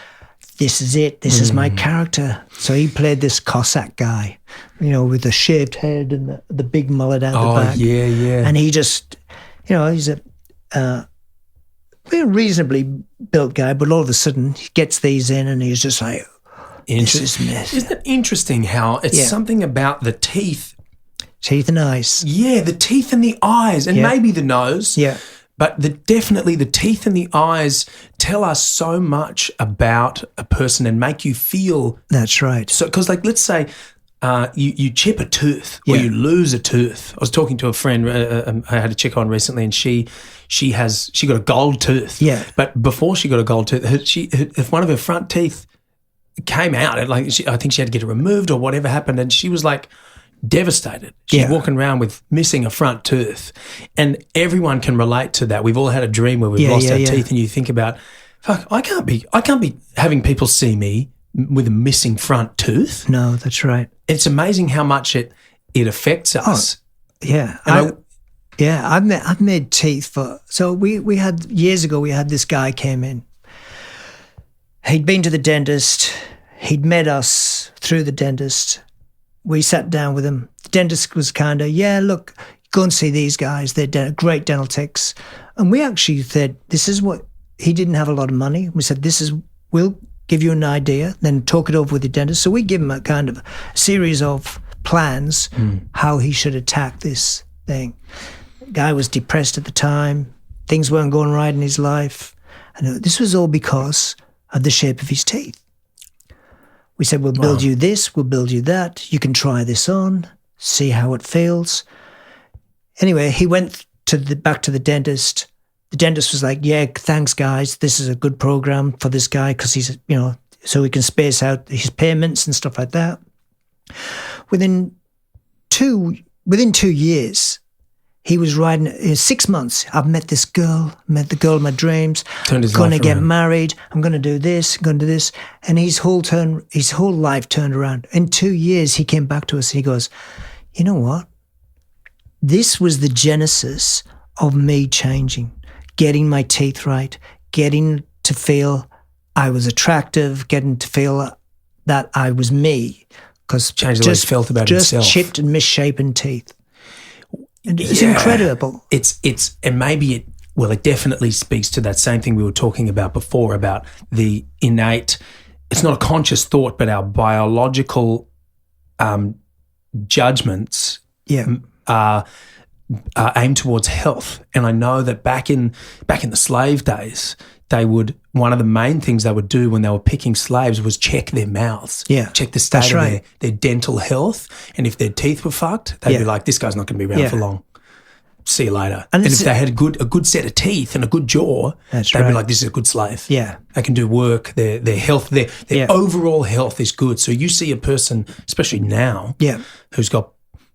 This is it. This is my character. So he played this Cossack guy, with the shaved head and the big mullet out the back. Yeah. And he just, he's a reasonably built guy, but all of a sudden he gets these in and he's just like, this is mess. Isn't it interesting how it's something about the teeth? Teeth and eyes. Yeah, the teeth and the eyes, and maybe the nose. Yeah. But definitely the teeth and the eyes tell us so much about a person and make you feel. That's right. So, because let's say you chip a tooth or you lose a tooth. I was talking to a friend. I had a chick on recently, and she got a gold tooth. Yeah. But before she got a gold tooth, if one of her front teeth came out, I think she had to get it removed or whatever happened, and she was like devastated. She's walking around with missing a front tooth, and everyone can relate to that. We've all had a dream where we've lost our teeth, and you think about, fuck, I can't be having people see me with a missing front tooth. No, that's right. It's amazing how much it affects us. Oh, yeah. I've made teeth for. So we had years ago. We had this guy came in. He'd been to the dentist. He'd met us through the dentist. We sat down with him. The dentist was kind of, look, go and see these guys. They're great dental techs. And we actually said, this is what, he didn't have a lot of money. We said, we'll give you an idea, then talk it over with the dentist. So we give him a kind of series of plans how he should attack this thing. The guy was depressed at the time. Things weren't going right in his life. And this was all because of the shape of his teeth. We said, we'll build you this, we'll build you that. You can try this on, see how it feels. Anyway, he went back to the dentist. The dentist was like, thanks, guys. This is a good program for this guy because he's, so we can space out his payments and stuff like that. Within 2 years, he was riding, in 6 months, I've met this girl, met the girl of my dreams. Turned his going to life get around. married. I'm going to do this, I'm going to do this. And his whole life turned around. In 2 years, he came back to us and he goes, you know what? This was the genesis of me changing. getting my teeth right, getting to feel I was attractive, getting to feel that I was me. Because change the way you felt about yourself. Just chipped and misshapen teeth. And it's incredible. And maybe it definitely speaks to that same thing we were talking about before, about the innate, it's not a conscious thought, but our biological judgments are aimed towards health. And I know that back in the slave days, one of the main things they would do when they were picking slaves was check their mouths, check the state of their dental health. And if their teeth were fucked, they'd be like, this guy's not going to be around for long. See you later. And if they had a good set of teeth and a good jaw, they'd be like, this is a good slave. Yeah. They can do work. Their health, their overall health is good. So you see a person, especially now, who's got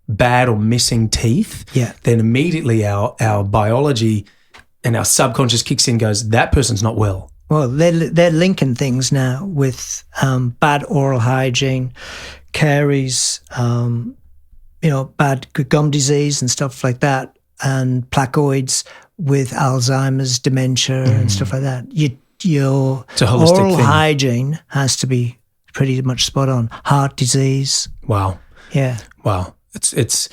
bad or missing teeth, then immediately our biology and our subconscious kicks in and goes, that person's not well. Well, they're linking things now with bad oral hygiene, caries, bad gum disease and stuff like that, and placoids with Alzheimer's, dementia and stuff like that. Your oral hygiene has to be pretty much spot on. Heart disease. Wow. Yeah. Wow. It's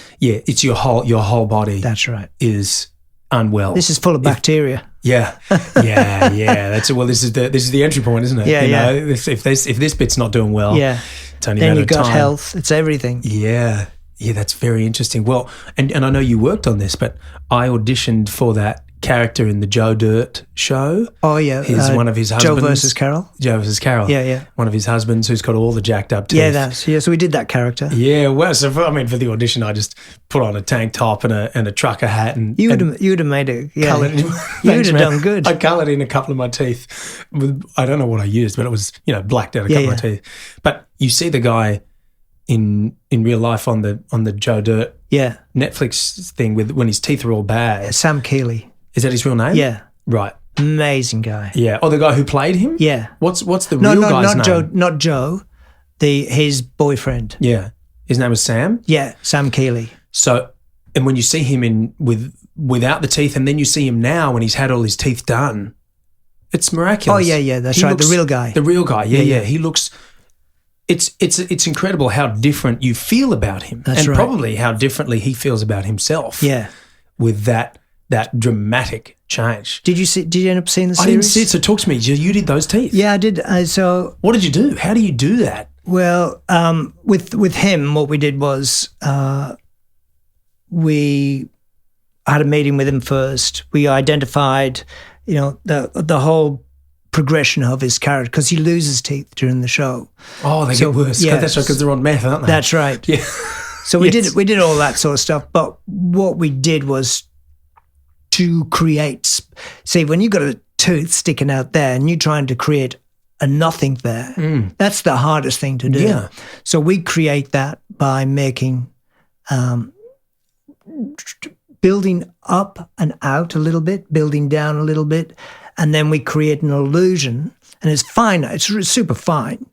your whole body. That's right. Is unwell. This is full of bacteria. Yeah. That's well. This is the entry point, isn't it? Yeah. If this bit's not doing well, it's only then a matter you of got time. health. It's everything. Yeah. That's very interesting. Well, and I know you worked on this, but I auditioned for that character in the Joe Dirt show. Oh yeah, one of his husbands. Joe versus Carol. Joe versus Carol. Yeah. One of his husbands who's got all the jacked up teeth. So we did that character. Yeah, well, so for the audition, I just put on a tank top and a trucker hat and you would have made it. Yeah, coloured you would have done good. I coloured in a couple of my teeth. I don't know what I used, but it was blacked out a couple of teeth. But you see the guy in real life on the Joe Dirt Netflix thing when his teeth are all bad. Sam Keeley. Is that his real name? Yeah. Right. Amazing guy. Yeah. Oh, the guy who played him? Yeah. What's the real guy's name? Not Joe. His boyfriend. Yeah. His name was Sam? Yeah, Sam Keeley. So, and when you see him without the teeth, and then you see him now when he's had all his teeth done, it's miraculous. Oh yeah, that's right. The real guy. The real guy. Yeah. He looks. It's incredible how different you feel about him, and probably how differently he feels about himself. Yeah. With that dramatic change. Did you end up seeing the series? I didn't see it, so talk to me. You did those teeth? Yeah, I did. So what did you do? How do you do that? Well, with him, what we did was we had a meeting with him first. We identified, the whole progression of his character, because he loses teeth during the show. Oh, they get worse. Yeah, that's right, because they're on meth, aren't they? That's right. Yeah. So we did all that sort of stuff, but what we did was to create. See, when you got a tooth sticking out there and you're trying to create a nothing there, that's the hardest thing to do. Yeah. So we create that by making, building up and out a little bit, building down a little bit, and then we create an illusion, and it's fine. It's super fine.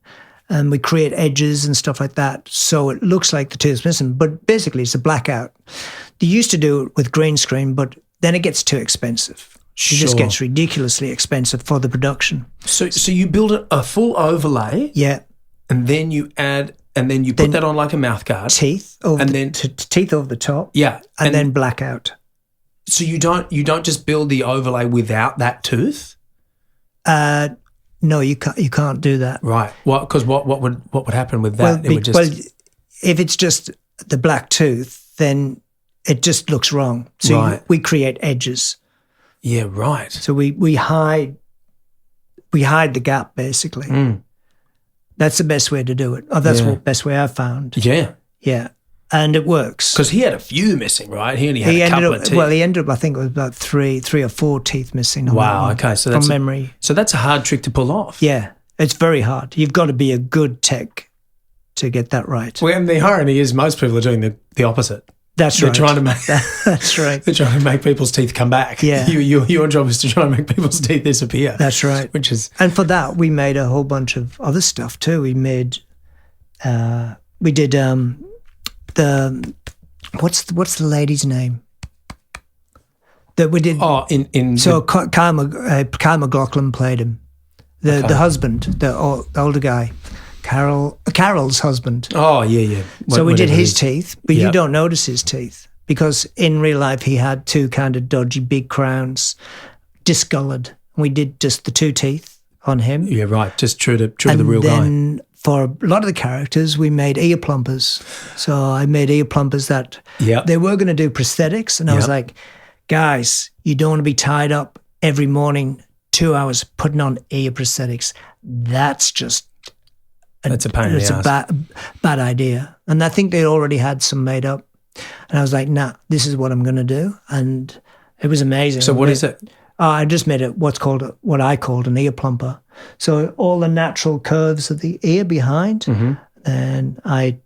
And we create edges and stuff like that, so it looks like the tooth's missing, but basically it's a blackout. They used to do it with green screen, but then it gets too expensive. It just gets ridiculously expensive for the production. So you build a full overlay, and then you add, and then you put that on like a mouth guard, teeth over teeth over the top, and then blackout. So you don't just build the overlay without that tooth. No, you can't do that. Right. Because what would happen with that? Well, if it's just the black tooth, then it just looks wrong. So we create edges. Yeah, right. So we hide the gap basically. That's the best way to do it. Oh, that's the best way I've found. Yeah. Yeah. And it works. Because he had a few missing, right? He only had a couple of teeth. Well, he ended up, I think it was about three or four teeth missing. Wow, okay. So that's from memory. So that's a hard trick to pull off. Yeah, it's very hard. You've got to be a good tech to get that right. Well, and the irony is most people are doing the opposite. That's right. They're trying to make that's right. They're trying to make people's teeth come back. Yeah. Your job is to try and make people's teeth disappear. That's right. And for that we made a whole bunch of other stuff too. We did the what's the lady's name? that we did. Oh, Kyle MacLachlan played him, the husband, the older guy, Carol's husband. Oh yeah. So we did his teeth, but you don't notice his teeth because in real life he had two kind of dodgy big crowns, discoloured. We did just the two teeth on him. Yeah, right. Just true to the real guy. And then for a lot of the characters, we made ear plumpers. So I made ear plumpers that they were going to do prosthetics, and I was like, guys, you don't want to be tied up every morning 2 hours putting on ear prosthetics. That's a pain in the ass. It's a bad idea. And I think they already had some made up. And I was like, nah, this is what I'm going to do. And it was amazing. So what is it? I just made it what I called an ear plumper. So all the natural curves of the ear behind, and I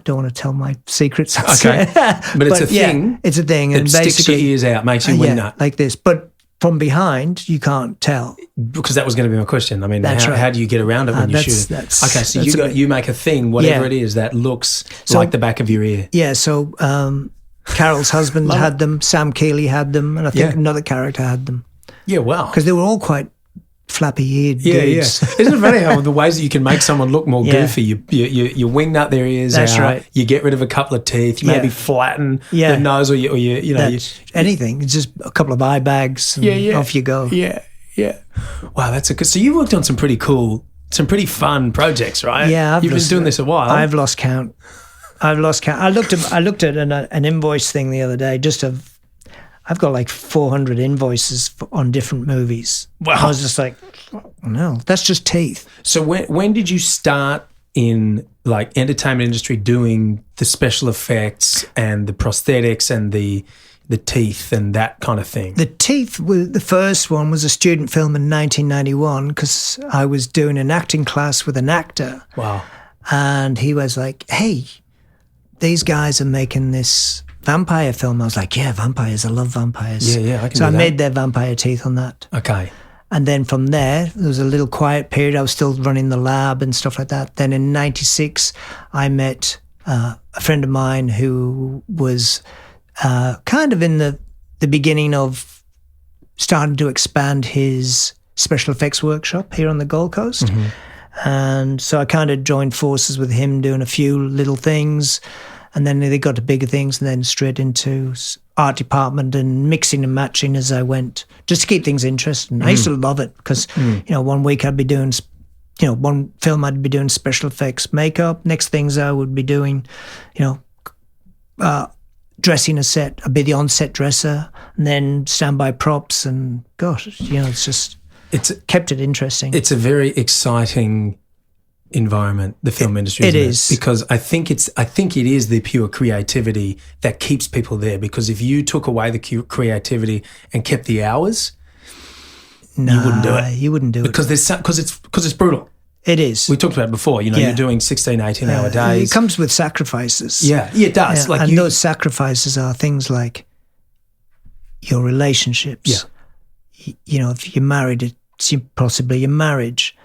don't want to tell my secrets. Okay. But it's a thing. It's a thing. It sticks your ears out, makes you wing nut. Like this. But from behind, you can't tell. Because that was going to be my question. I mean, how do you get around it when you shoot it? Okay, so you make a thing, whatever it is, that looks like the back of your ear. Yeah, so Carol's husband had them, Sam Keeley had them, and I think another character had them. Yeah, wow. Because they were all quite flappy-eared dudes. Yeah. Isn't it funny how the ways that you can make someone look more goofy, you wing nut their ears That's out, right. You get rid of a couple of teeth, you maybe flatten the nose or anything. It's just a couple of eye bags and off you go. Yeah. Wow, that's so you worked on some pretty fun projects, right? Yeah. You've been doing this a while. I've lost count. I looked at an invoice thing the other day, I've got like 400 invoices on different movies. Wow. I was just like, no, that's just teeth. So when did you start in like entertainment industry doing the special effects and the prosthetics and the teeth and that kind of thing? The teeth, the first one was a student film in 1991 because I was doing an acting class with an actor. Wow. And he was like, hey, these guys are making this vampire film. I was like, yeah, vampires. I love vampires. Yeah, I can So I do that. made their vampire teeth on that. Okay. And then from there was a little quiet period. I was still running the lab and stuff like that. Then in 96, I met a friend of mine who was kind of in the beginning of starting to expand his special effects workshop here on the Gold Coast. And so I kind of joined forces with him doing a few little things. And then they got to bigger things and then straight into art department and mixing and matching as I went, just to keep things interesting. I used to love it because, 1 week I'd be doing, one film I'd be doing special effects makeup. Next things I would be doing, dressing a set. I'd be the on-set dresser and then standby props and gosh, it's kept it interesting. It's a very exciting environment, the film industry. It is, because I think it is the pure creativity that keeps people there. Because if you took away the creativity and kept the hours, you wouldn't do it. You wouldn't do it because it's brutal. It is. We talked about it before. You're doing 16, 18-hour days. It comes with sacrifices. Yeah, it does. Yeah. Those sacrifices are things like your relationships. Yeah. If you're married, it's possibly your marriage,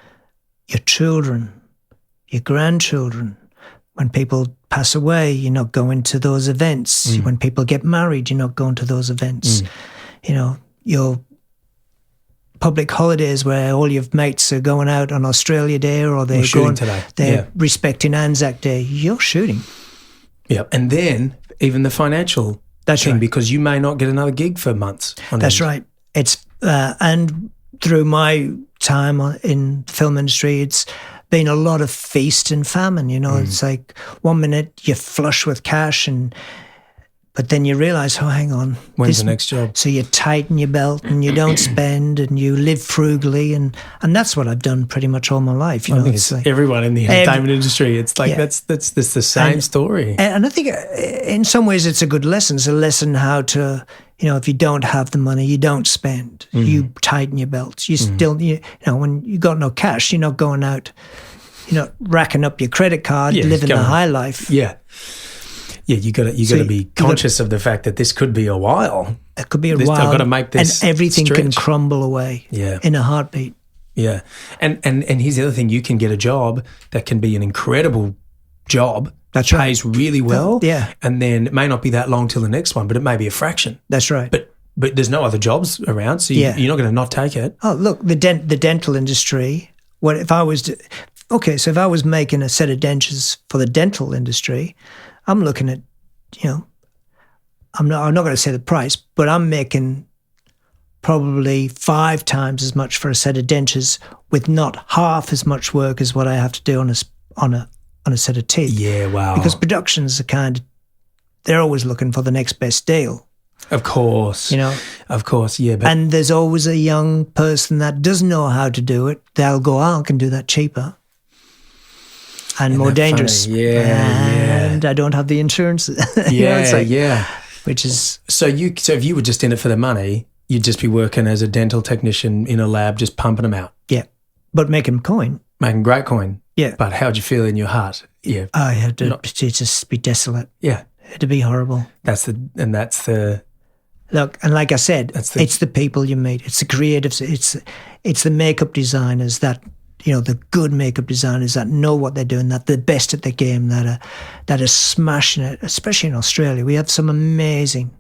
your children, your grandchildren. When people pass away, you're not going to those events. When people get married, you're not going to those events. Your public holidays where all your mates are going out on Australia Day or they're respecting Anzac Day, you're shooting. Yeah, and then even the financial thing, because you may not get another gig for months. That's right. It's and through my time in the film industry, it's been a lot of feast and famine. It's like 1 minute you're flush with cash, but then you realise, hang on, when's the next job? So you tighten your belt and you don't spend and you live frugally, and that's what I've done pretty much all my life. I think it's like everyone in the entertainment industry. It's like that's the same story. And I think in some ways it's a good lesson. It's a lesson how to, if you don't have the money, you don't spend. You tighten your belts. You still, when you got no cash, you're not going out, racking up your credit card, living the high life. Yeah. Yeah, you got to be conscious of the fact that this could be a while. It could be a while. I've got to make this and everything stretch. Can crumble away. In a heartbeat. Yeah, and here's the other thing: you can get a job that can be an incredible job. That pays really well. Yeah, and then it may not be that long till the next one, but it may be a fraction. That's right. But but there's no other jobs around, so you're not going to not take it. Oh, look, the dental industry. What if I was so if I was making a set of dentures for the dental industry, I'm looking at, I'm not going to say the price, but I'm making probably 5 times as much for a set of dentures with not half as much work as what I have to do on a set of teeth. Yeah, wow. Because productions are they're always looking for the next best deal. Of course. Of course, yeah. But and there's always a young person that doesn't know how to do it. They'll go, I can do that cheaper and more dangerous. Funny? Yeah, and I don't have the insurance. Yeah. Which is... So if you were just in it for the money, you'd just be working as a dental technician in a lab just pumping them out. Yeah, but making coin. Making great coin. Yeah. But how'd you feel in your heart? Yeah. I had to just be desolate. Yeah. It had to be horrible. That's the... Look, and like I said, it's the people you meet. It's the creatives. It's the makeup designers that, the good makeup designers that know what they're doing, that they're best at the game, that are smashing it, especially in Australia. We have some amazing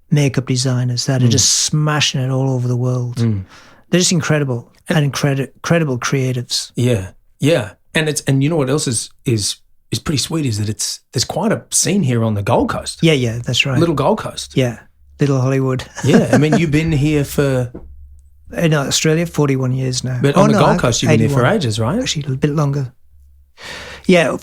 makeup designers that are just smashing it all over the world. They're just incredible and incredible creatives. Yeah, yeah. And you know what else is pretty sweet is that there's quite a scene here on the Gold Coast. Yeah, that's right. Little Gold Coast. Yeah, Little Hollywood. Yeah, I mean, you've been here for... In Australia, 41 years now. But on the Gold Coast, you've been here for ages, right? Actually, a bit longer. Yeah,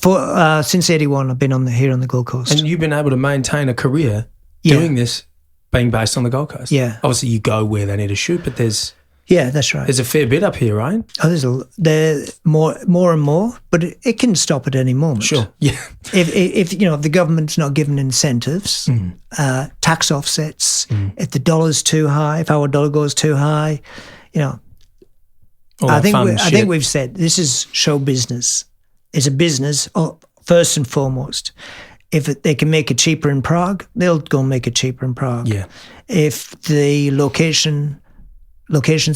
since 81, I've been here on the Gold Coast. And you've been able to maintain a career doing this, being based on the Gold Coast. Yeah. Obviously, you go where they need to shoot, but there's... Yeah, that's right. There's a fair bit up here, right? Oh, there's more and more, but it can stop at any moment. Sure. Yeah. If the government's not giving incentives, tax offsets, if the dollar's too high, if our dollar goes too high, I think we've said this is show business. It's a business first and foremost. If they can make it cheaper in Prague, they'll go make it cheaper in Prague. Yeah. If the locations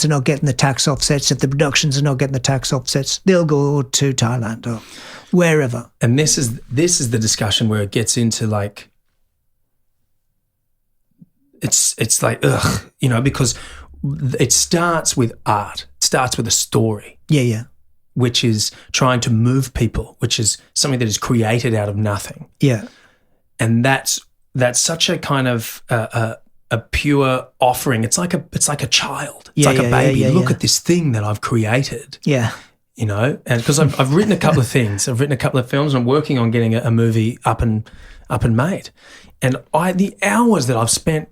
are not getting the tax offsets, if the productions are not getting the tax offsets, they'll go to Thailand or wherever. And this is the discussion where it gets into like, it's like, because it starts with art. It starts with a story. Yeah. Which is trying to move people, which is something that is created out of nothing. Yeah. And that's such a kind of a pure offering. It's like a child. It's like a baby. Look at this thing that I've created. Yeah. And because I've written a couple of things. I've written a couple of films. I'm working on getting a movie up and made. And the hours that I've spent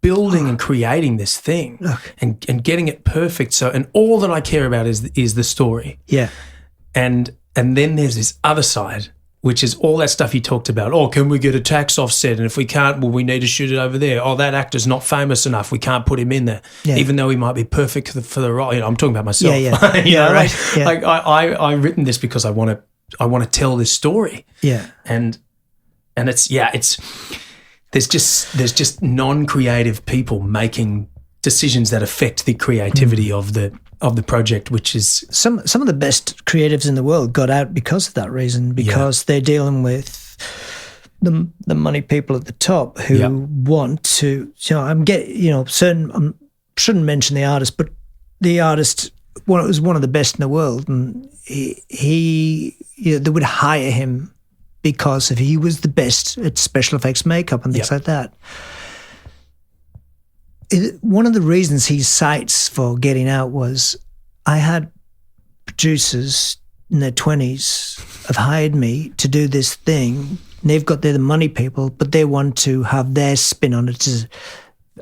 building and creating this thing and getting it perfect. So, and all that I care about is the story. Yeah. And then there's this other side, which is all that stuff you talked about. Oh, can we get a tax offset? And if we can't, well, we need to shoot it over there. Oh, that actor's not famous enough. We can't put him in there, even though he might be perfect for the role. I'm talking about myself. Yeah. Right. Like I've written this because I want to tell this story. Yeah. And it's there's just non-creative people making decisions that affect the creativity of the project, which is some of the best creatives in the world got out because of that reason, because they're dealing with the money people at the top who want to. I shouldn't mention the artist, but the artist was one of the best in the world, and he they would hire him because he was the best at special effects makeup and things like that. One of the reasons he cites for getting out was, I had producers in their 20s have hired me to do this thing. And they're the money people, but they want to have their spin on it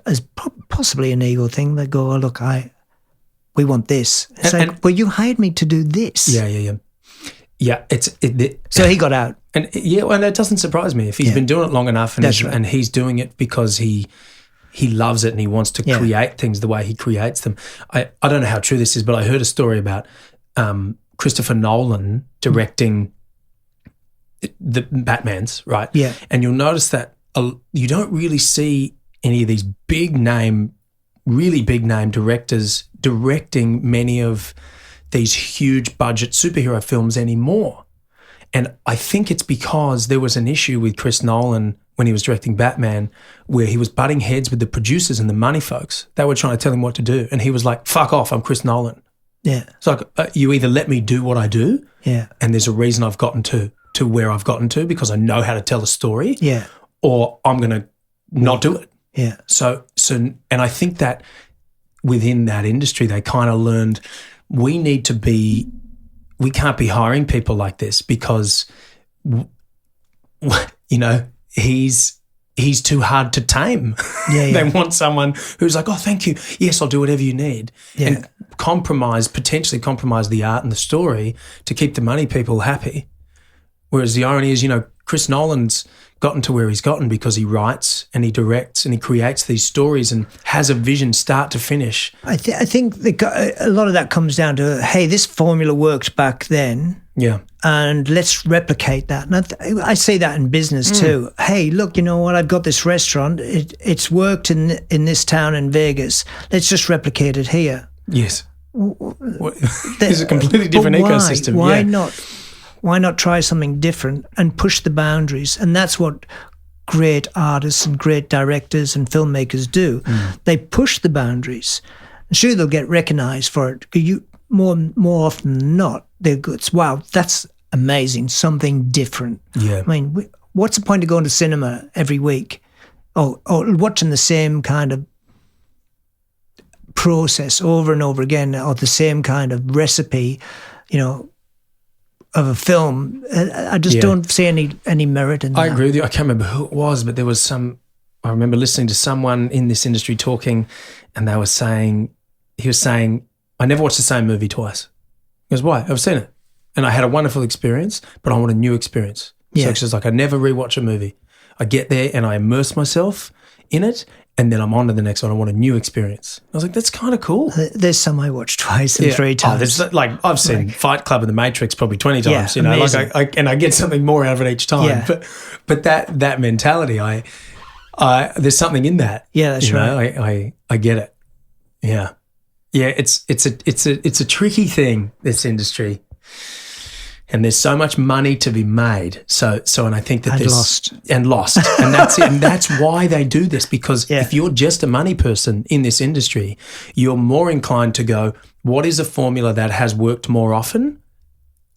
as possibly an ego thing. They go, oh, look, we want this. It's well, you hired me to do this. Yeah, so he got out. And and it doesn't surprise me if he's been doing it long enough and he's doing it because he loves it and he wants to create things the way he creates them. I don't know how true this is, but I heard a story about Christopher Nolan directing the Batmans, right? Yeah. And you'll notice that you don't really see any of these really big name directors directing many of these huge budget superhero films anymore. And I think it's because there was an issue with Chris Nolan when he was directing Batman where he was butting heads with the producers and the money folks. They were trying to tell him what to do. And he was like, fuck off, I'm Chris Nolan. Yeah. It's like, you either let me do what I do, yeah, and there's a reason I've gotten to where I've gotten to because I know how to tell a story, yeah, or I'm going to not do it. yeah. So, and I think that within that industry, they kind of learned we can't be hiring people like this because, he's too hard to tame. Yeah, They want someone who's like, oh, thank you. Yes, I'll do whatever you need. Yeah. And potentially compromise the art and the story to keep the money people happy. Whereas the irony is, Chris Nolan's gotten to where he's gotten because he writes and he directs and he creates these stories and has a vision start to finish. I think a lot of that comes down to, hey, this formula worked back then. Yeah. And let's replicate that. And I say that in business too. Hey, look, you know what? I've got this restaurant. It's worked in this town in Vegas. Let's just replicate it here. Yes. It's a completely different ecosystem. Why not try something different and push the boundaries? And that's what great artists and great directors and filmmakers do. They push the boundaries. Sure, they'll get recognized for it. More often than not, they're good. Wow, that's amazing, something different. Yeah. I mean, what's the point of going to cinema every week or watching the same kind of process over and over again, or the same kind of recipe, of a film? I just don't see any merit in that. I agree with you. I can't remember who it was, but there was I remember listening to someone in this industry talking, and he was saying, I never watched the same movie twice. He goes, why? I've seen it. And I had a wonderful experience, but I want a new experience. Yeah. So it's just like, I never rewatch a movie. I get there and I immerse myself in it, and then I'm on to the next one. I want a new experience. I was like, that's kind of cool. There's some I watched twice and 3 times. I've seen Fight Club and The Matrix probably 20 times, amazing. I get something more out of it each time. Yeah. But that mentality, there's something in that. Yeah, that's right. I get it. Yeah. Yeah, it's a tricky thing, this industry, and there's so much money to be made. So, and I think that lost, and that's it, and that's why they do this. Because if you're just a money person in this industry, you're more inclined to go, what is a formula that has worked more often,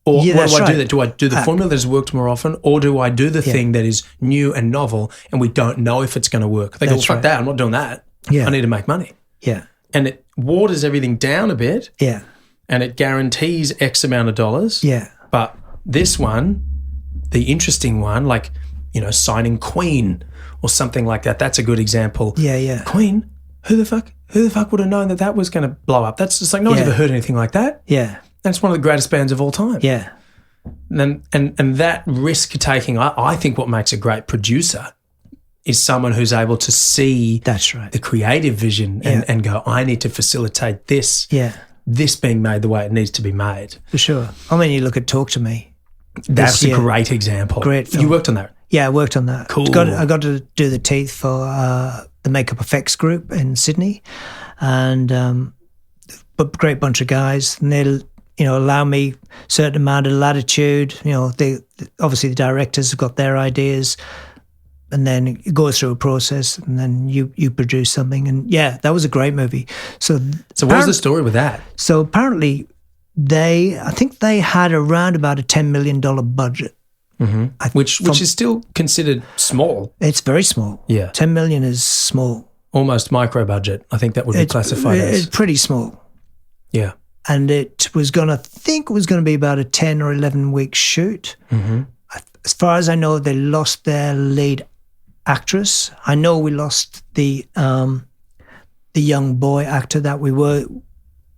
or what do I do? That do I do the formula that has worked more often, or do I do the thing that is new and novel, and we don't know if it's going to work? They go, fuck that, I'm not doing that. Yeah. I need to make money. Yeah. And it waters everything down a bit. Yeah. And it guarantees X amount of dollars. Yeah. But this one, the interesting one, like, signing Queen or something like that, that's a good example. Yeah, yeah. Queen? Who the fuck would have known that was going to blow up? That's just like, no one's ever heard anything like that. Yeah. That's one of the greatest bands of all time. Yeah. And that risk taking, I think what makes a great producer is someone who's able to see the creative vision and go, I need to facilitate this being made the way it needs to be made. For sure. I mean, you look at Talk to Me. That's a great example. Great film. You worked on that? Yeah, I worked on that. Cool. I got to do the teeth for the Makeup Effects Group in Sydney, and but great bunch of guys, and they'll allow me a certain amount of latitude. Obviously the directors have got their ideas, and then it goes through a process, and then you produce something. And that was a great movie. So what was the story with that? So apparently I think they had around about a $10 million budget. Mm-hmm. Which is still considered small. It's very small. Yeah. 10 million is small. Almost micro budget. I think that would be classified as. It's pretty small. Yeah. And it was going to be about a 10 or 11 week shoot. Mm-hmm. As far as I know, they lost their lead actress. I know we lost the young boy actor that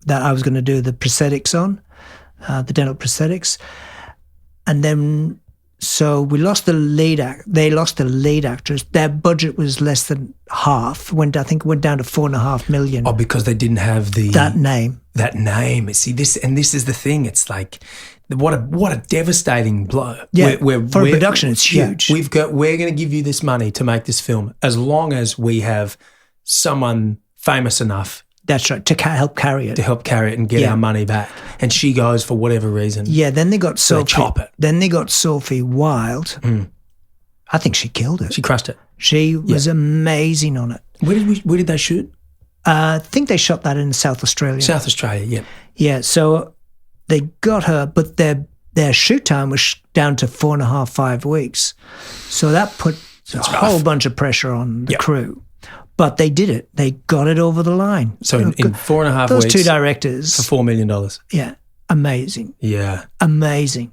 I was going to do the prosthetics on, the dental prosthetics, and then so we lost the lead. They lost the lead actress. Their budget was less than half. I think it went down to $4.5 million. Oh, because they didn't have that name. That name. See, this is the thing. It's like, what a devastating blow. Yeah, for production, it's huge. Yeah, we're going to give you this money to make this film as long as we have someone famous enough That's right, to help carry it. To help carry it and get our money back. And she goes for whatever reason. Yeah, then they got Sophie. They chop it. Then they got Sophie Wilde. I think she killed it. She crushed it. She was amazing on it. Where did they shoot? I think they shot that in South Australia. South Australia, yeah. Yeah, so they got her, but their shoot time was down to 4.5, 5 weeks. So that put whole bunch of pressure on the crew. But they did it. They got it over the line. So in 4.5 those weeks. Those two directors. For $4 million. Yeah. Amazing. Yeah. Amazing.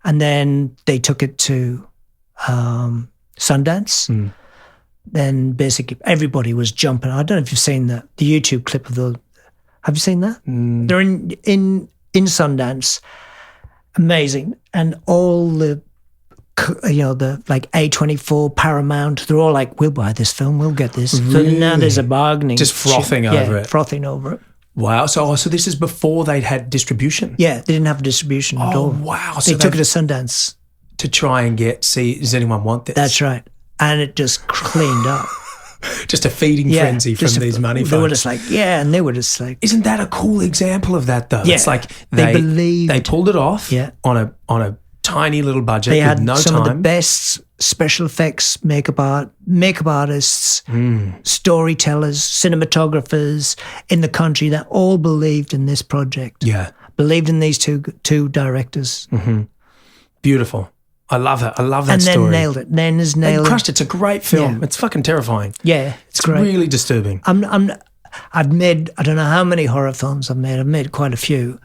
And then they took it to Sundance. Then basically everybody was jumping. I don't know if you've seen the YouTube clip of the. Have you seen that? They're in Sundance. Amazing. And all the like A24, Paramount, they're all like, we'll buy this film, we'll get this. Really? So now there's a bargaining. Just frothing over it. Frothing over it. Wow. So this is before they'd had distribution? Yeah, they didn't have distribution at all. Oh, wow. They took it to Sundance. To try and see, does anyone want this? That's right. And it just cleaned up. Just a feeding frenzy from these money folks. They were just like, and they were just like. Isn't that a cool example of that though? Yeah. It's like they believed. They pulled it off on a tiny little budget. They had with no some time. of the best special effects makeup artists, storytellers, cinematographers in the country that all believed in this project. Yeah. Believed in these two directors. Beautiful. I love it. I love that story. And then nailed it. Then is nailed it. Crushed it. It's a great film. Yeah. It's fucking terrifying. Yeah, it's great. Really disturbing. I've made, I don't know how many horror films I've made. I've made quite a few.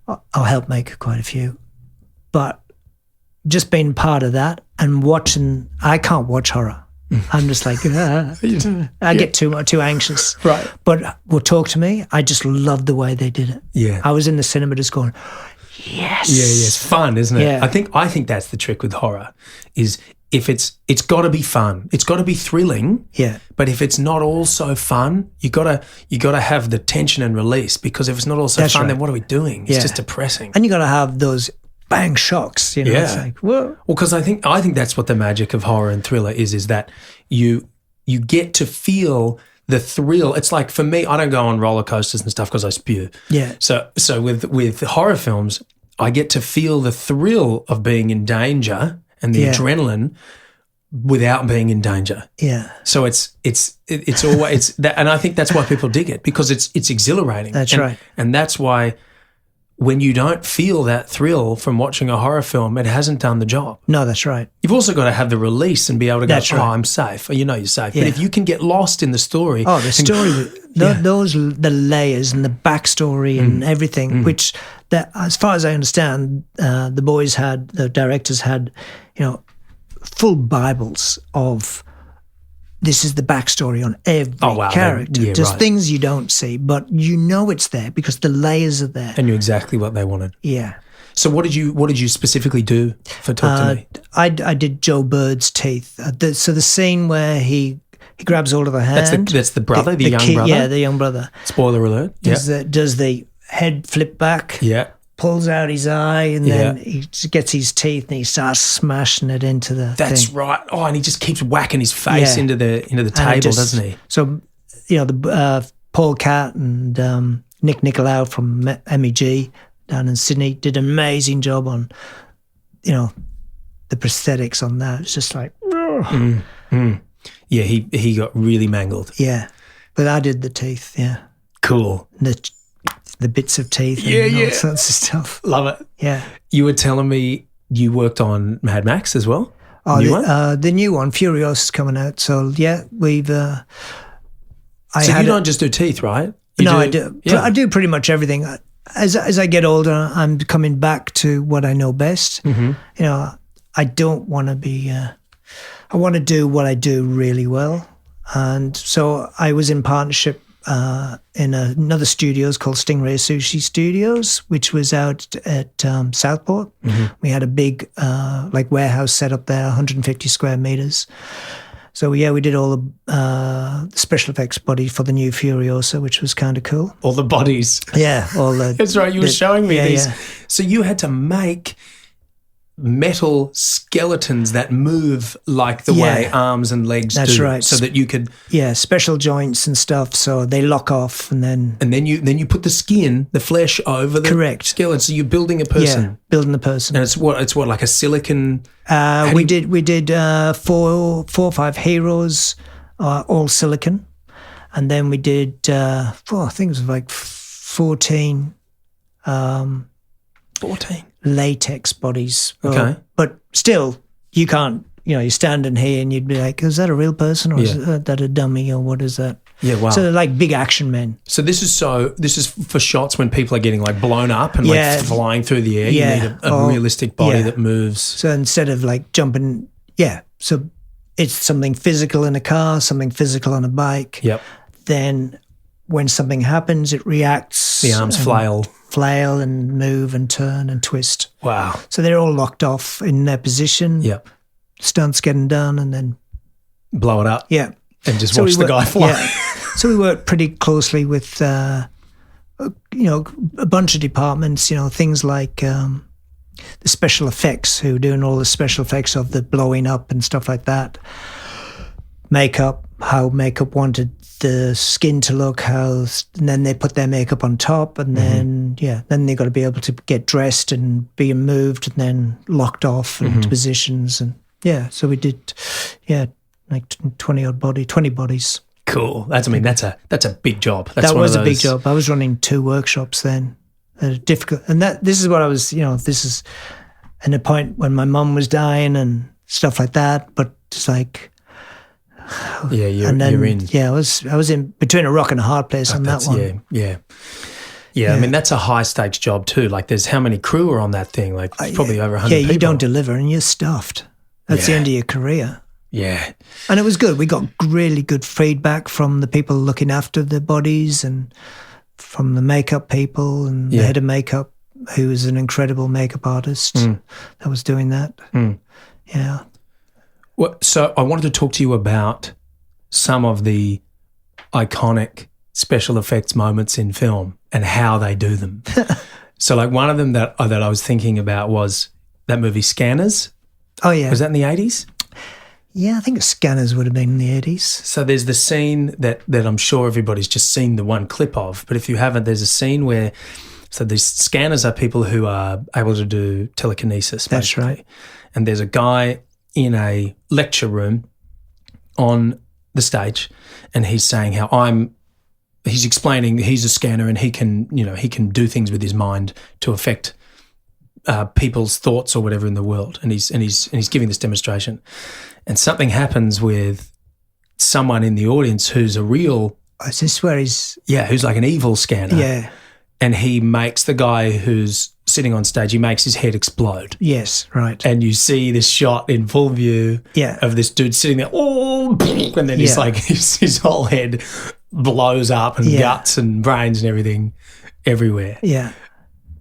I'll help make quite a few. But just being part of that and watching, I can't watch horror. I'm just like, I get too anxious. Right. But talk to me. I just love the way they did it. Yeah. I was in the cinema just going, yes. Yeah, it's fun, isn't it? Yeah. I think that's the trick with horror is if it's got to be fun. It's got to be thrilling. Yeah. But if it's not also fun, you got to have the tension and release, because if it's not also fun, then what are we doing? It's just depressing. And you got to have those bang shocks, It's like, whoa. Well, because I think that's what the magic of horror and thriller is that you get to feel the thrill. It's like, for me, I don't go on roller coasters and stuff because I spew. Yeah. So with horror films, I get to feel the thrill of being in danger and the adrenaline without being in danger. Yeah. So it's always that, and I think that's why people dig it, because it's exhilarating. That's right. And that's why when you don't feel that thrill from watching a horror film, it hasn't done the job. No, that's right. You've also got to have the release and be able to go, That's right. I'm safe. Or you're safe. Yeah. But if you can get lost in the story. Oh, the story, the layers and the backstory and everything, which, as far as I understand, the directors had, full Bibles of, this is the backstory on every character. Just things you don't see, but it's there because the layers are there. And knew exactly what they wanted. Yeah. So what did you specifically do for Talk to Me? I did Joe Bird's teeth. So the scene where he grabs hold of the hand. That's the brother, the young brother? Yeah, the young brother. Spoiler alert. Does the head flip back? Yeah. Pulls out his eye and then he gets his teeth and he starts smashing it into the That's thing. right. Oh, and he just keeps whacking his face into the table, doesn't he? So, the Paul Catt and Nick Nicolau from Emmy down in Sydney did an amazing job on, the prosthetics on that. It's just like, Yeah, he got really mangled. Yeah, but I did the teeth. Yeah, cool. The bits of teeth and all sorts of stuff. Love it. Yeah. You were telling me you worked on Mad Max as well? Oh, the new one, Furiosa, is coming out. So, yeah, we've... So you don't just do teeth, right? I do. Yeah. I do pretty much everything. As I get older, I'm coming back to what I know best. Mm-hmm. I don't want to be... I want to do what I do really well. And so I was in partnership in another studios called Stingray Sushi Studios, which was out at Southport. Mm-hmm. We had a big warehouse set up there, 150 square meters. So we did all the special effects body for the new Furiosa, which was kind of cool. All the bodies. Yeah, all the. That's right. You were showing me these. Yeah. So you had to make metal skeletons that move like the way arms and legs That's do. right. So that you could special joints and stuff, so they lock off, and then you put the skin, the flesh over the skeleton. So you're building a person. Yeah, building the person. And it's what like a silicon. We did 4 or 5 heroes, all silicon, and then we did I think it was like 14. 14 latex bodies. Okay. But still, you can't, you're standing here and you'd be like, is that a real person, or is that a dummy, or what is that? Yeah, wow. So they're like big action men. So this is for shots when people are getting like blown up and like flying through the air. You need a realistic body that moves. So instead of like jumping, so it's something physical in a car, something physical on a bike. Yep. Then when something happens, it reacts. The arms flail and move and turn and twist. Wow. So they're all locked off in their position. Yep. Stunts getting done, and then blow it up. Yeah. And just watch the guy fly. Yeah. So we worked pretty closely with, a bunch of departments, things like the special effects, who are doing all the special effects of the blowing up and stuff like that. Makeup, how makeup wanted the skin to look, and then they put their makeup on top, and then they got to be able to get dressed and be moved and then locked off into positions, and so we did like 20 bodies. Cool. That's a big job. That was a big job. I was running 2 workshops then. Difficult, and this is what I was. This is at a point when my mum was dying and stuff like that. But it's like. Yeah, you're in. Yeah, I was in between a rock and a hard place on that one. Yeah. I mean, that's a high stakes job too. Like, there's how many crew are on that thing? Like, it's probably over 100 people. Yeah, you don't deliver and you're stuffed. That's the end of your career. Yeah. And it was good. We got really good feedback from the people looking after the bodies and from the makeup people and the head of makeup, who was an incredible makeup artist that was doing that. Yeah. Well, so I wanted to talk to you about some of the iconic special effects moments in film and how they do them. So, like, one of them that I was thinking about was that movie Scanners. Oh, yeah. Was that in the 80s? Yeah, I think Scanners would have been in the 80s. So there's the scene that I'm sure everybody's just seen the one clip of, but if you haven't, there's a scene where, so these scanners are people who are able to do telekinesis, basically. That's right. And there's a guy in a lecture room on the stage, and he's saying how he's explaining he's a scanner and he can do things with his mind to affect people's thoughts or whatever in the world. And he's giving this demonstration, and something happens with someone in the audience who's a real. Is this where he's? Yeah, who's like an evil scanner. Yeah. And he makes the guy who's sitting on stage, he makes his head explode. Yes, right. And you see this shot in full view of this dude sitting there, and then he's like, his whole head blows up and guts and brains and everything everywhere. Yeah.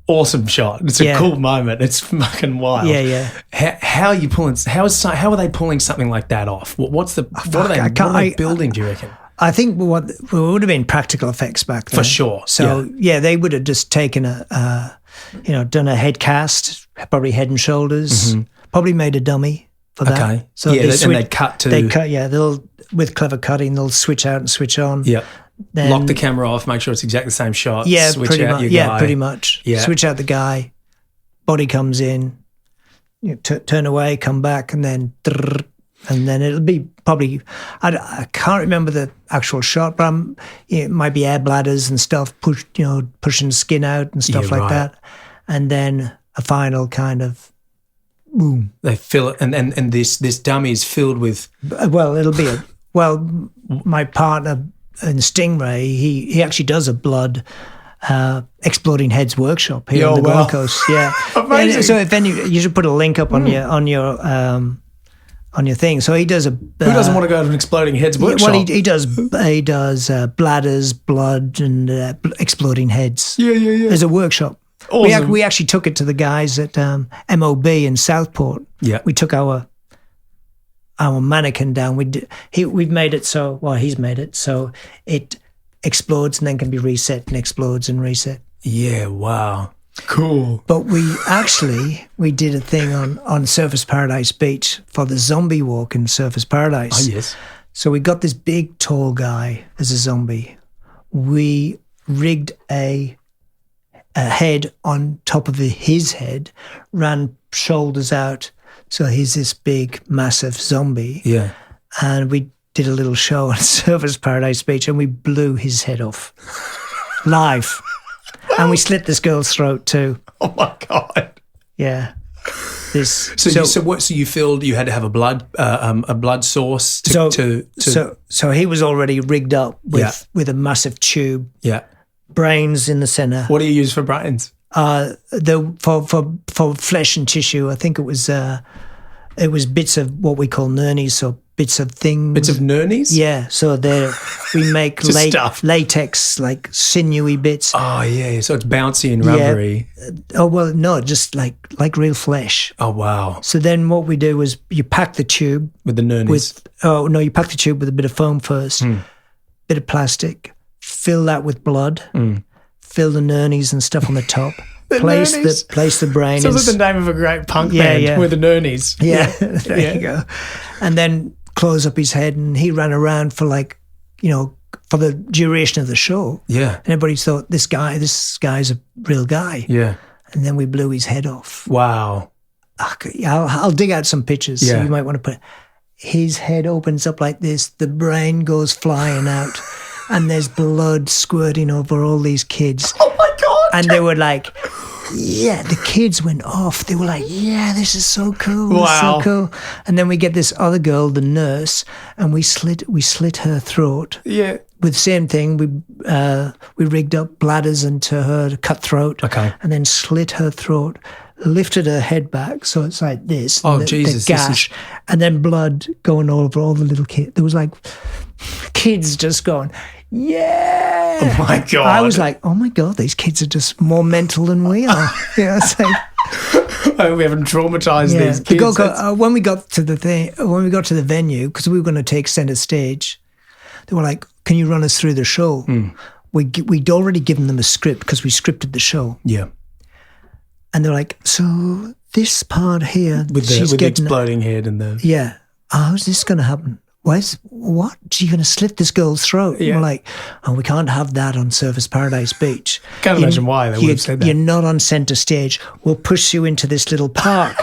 Awesome shot. It's a cool moment. It's fucking wild. Yeah. How are you pulling? How are they pulling something like that off? What are they building? Do you reckon? I think what would have been practical effects back then. For sure. So they would have just taken done a head cast, probably Head and Shoulders, probably made a dummy for that. Okay. So they cut to. They'll with clever cutting, they'll switch out and switch on. Yeah. Then, lock the camera off, make sure it's exactly the same shot. Yeah, switch pretty out much. your Yeah, guy. pretty much. Yeah. Switch out the guy, body comes in, turn away, come back, and then it'll be probably. I can't remember the actual shot, but it might be air bladders and stuff, pushing skin out and stuff like that, and then a final kind of boom. They fill it, and this dummy is filled with. Well, it'll be my partner in Stingray, he actually does a blood exploding heads workshop here on the Gold Coast. Yeah, amazing. So if you should put a link up on your thing. So he does a. Who doesn't want to go to an exploding heads workshop? Well, he does bladders, blood, and exploding heads. Yeah. There's a workshop. Awesome. We actually took it to the guys at MOB in Southport. Yeah, we took our mannequin down. We've made it so. Well, he's made it so it explodes and then can be reset and explodes and reset. Yeah, wow. Cool. But we did a thing on Surfers Paradise Beach for the zombie walk in Surfers Paradise. Oh, yes. So we got this big, tall guy as a zombie. We rigged a head on top of his head, ran shoulders out. So he's this big, massive zombie. Yeah. And we did a little show on Surfers Paradise Beach and we blew his head off live. And we slit this girl's throat too. Oh, my God. Yeah. So you filled? You had to have a blood source to. So he was already rigged up with a massive tube. Yeah. Brains in the center. What do you use for brains? For flesh and tissue, I think it was bits of what we call nurnies, so bits of things. Bits of nurnies? Yeah. So we make latex, like sinewy bits. Oh yeah. So it's bouncy and rubbery. Yeah. Oh well, no, just like real flesh. Oh wow. So then what we do is you pack the tube with the nurnies. You pack the tube with a bit of foam first, bit of plastic, fill that with blood. Fill the nurnies and stuff on the top. Place the brain. Sounds like the name of a great punk band with the nurnies. Yeah, there you go. And then close up his head, and he ran around for for the duration of the show. Yeah, and everybody thought this guy's a real guy. Yeah, and then we blew his head off. Wow. I'll dig out some pictures. Yeah. So you might want to put. His head opens up like this. The brain goes flying out. And there's blood squirting over all these kids. Oh, my God. And they were like, yeah, the kids went off. They were like, yeah, this is so cool. Wow. This is so cool. And then we get this other girl, the nurse, and we slit her throat. Yeah. With the same thing, we rigged up bladders into her cut throat. And then slit her throat, lifted her head back, so it's like this. Oh, Jesus. The gash, and then blood going all over all the little kids. There was like kids just going, yeah. Oh, my God. I was like, oh, my God, these kids are just more mental than we are. It's like, we haven't traumatized these kids. When we got to the venue, because we were going to take centre stage, they were like, can you run us through the show? We'd already given them a script because we scripted the show. Yeah. And they're like, so this part here, with the exploding head and the... Yeah. How's this going to happen? What? You're going to slit this girl's throat? Yeah. We're like, we can't have that on Surfers Paradise Beach. Can't imagine why they would have said that. You're not on centre stage. We'll push you into this little park.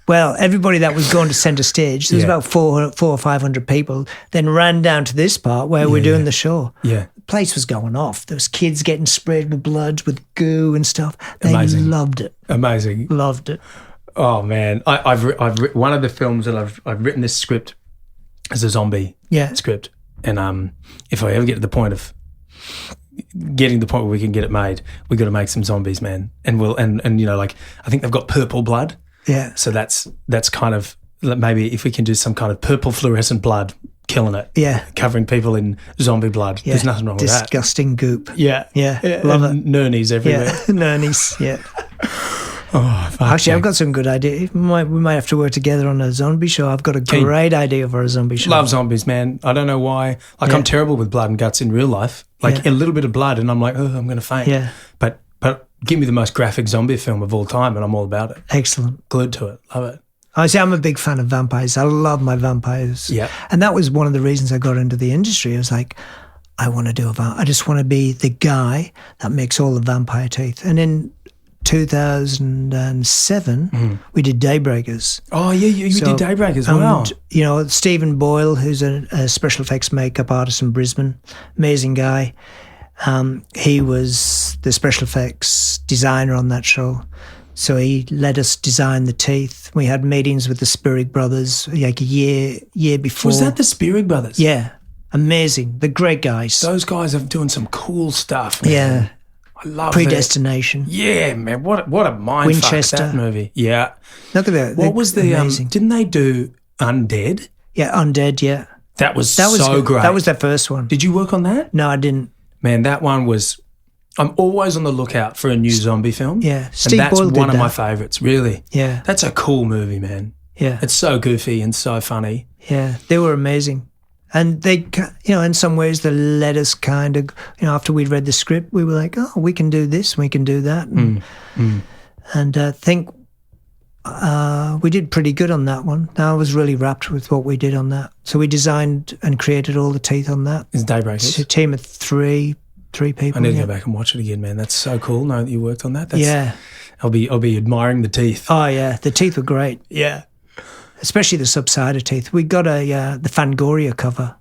Well, everybody that was going to centre stage, there was about 400 or 500 people, then ran down to this part where we're doing the show. Yeah. The place was going off. There was kids getting sprayed with blood, with goo and stuff. They loved it. Amazing. Loved it. Oh, man. I've one of the films that I've written this script as a zombie script. And if I ever get to the point of getting to the point where we can get it made, we've got to make some zombies, man. And I think they've got purple blood. Yeah. So that's kind of, maybe if we can do some kind of purple fluorescent blood, killing it. Yeah. Covering people in zombie blood. Yeah. There's nothing wrong with that. Disgusting goop. Yeah. Yeah. Love it. Nurnies everywhere. Yeah. Nurnies. Yeah. Actually, I've got some good ideas. We might have to work together on a zombie show. I've got a great idea for a zombie show. Love zombies, man. I don't know why. I'm terrible with blood and guts in real life. A little bit of blood and I'm like, oh, I'm going to faint. Yeah. But give me the most graphic zombie film of all time and I'm all about it. Excellent. Glued to it. Love it. I'm a big fan of vampires. I love my vampires. Yeah. And that was one of the reasons I got into the industry. I was like, I want to do I just want to be the guy that makes all the vampire teeth. And in 2007, we did Daybreakers. Oh, yeah, you did Daybreakers. Wow. And, Stephen Boyle, who's a special effects makeup artist in Brisbane, amazing guy. He was the special effects designer on that show. So he let us design the teeth. We had meetings with the Spierig brothers like a year before. Was that the Spierig brothers? Yeah. Amazing. They're great guys. Those guys are doing some cool stuff, man. Yeah. I love Predestination. Yeah, man. What a mind Winchester. fuck that movie. Yeah. Look at that. What was the didn't they do Undead? Yeah, Undead, yeah. That was so great. That was their first one. Did you work on that? No, I didn't. Man, that one was... I'm always on the lookout for a new zombie film. Yeah. Steve Boyle did that. One of my favourites, really. Yeah. That's a cool movie, man. Yeah. It's so goofy and so funny. Yeah. They were amazing. And they, in some ways, they let us kind of, after we'd read the script, we were like, oh, we can do this, we can do that. And I think we did pretty good on that one. I was really rapt with what we did on that. So we designed and created all the teeth on that. It's Daybreakers. It's a team of three people. I need to go back and watch it again, man. That's so cool. Knowing that you worked on that. Yeah. I'll be admiring the teeth. Oh yeah, the teeth were great. Yeah. Especially the subsider teeth. We got the Fangoria cover.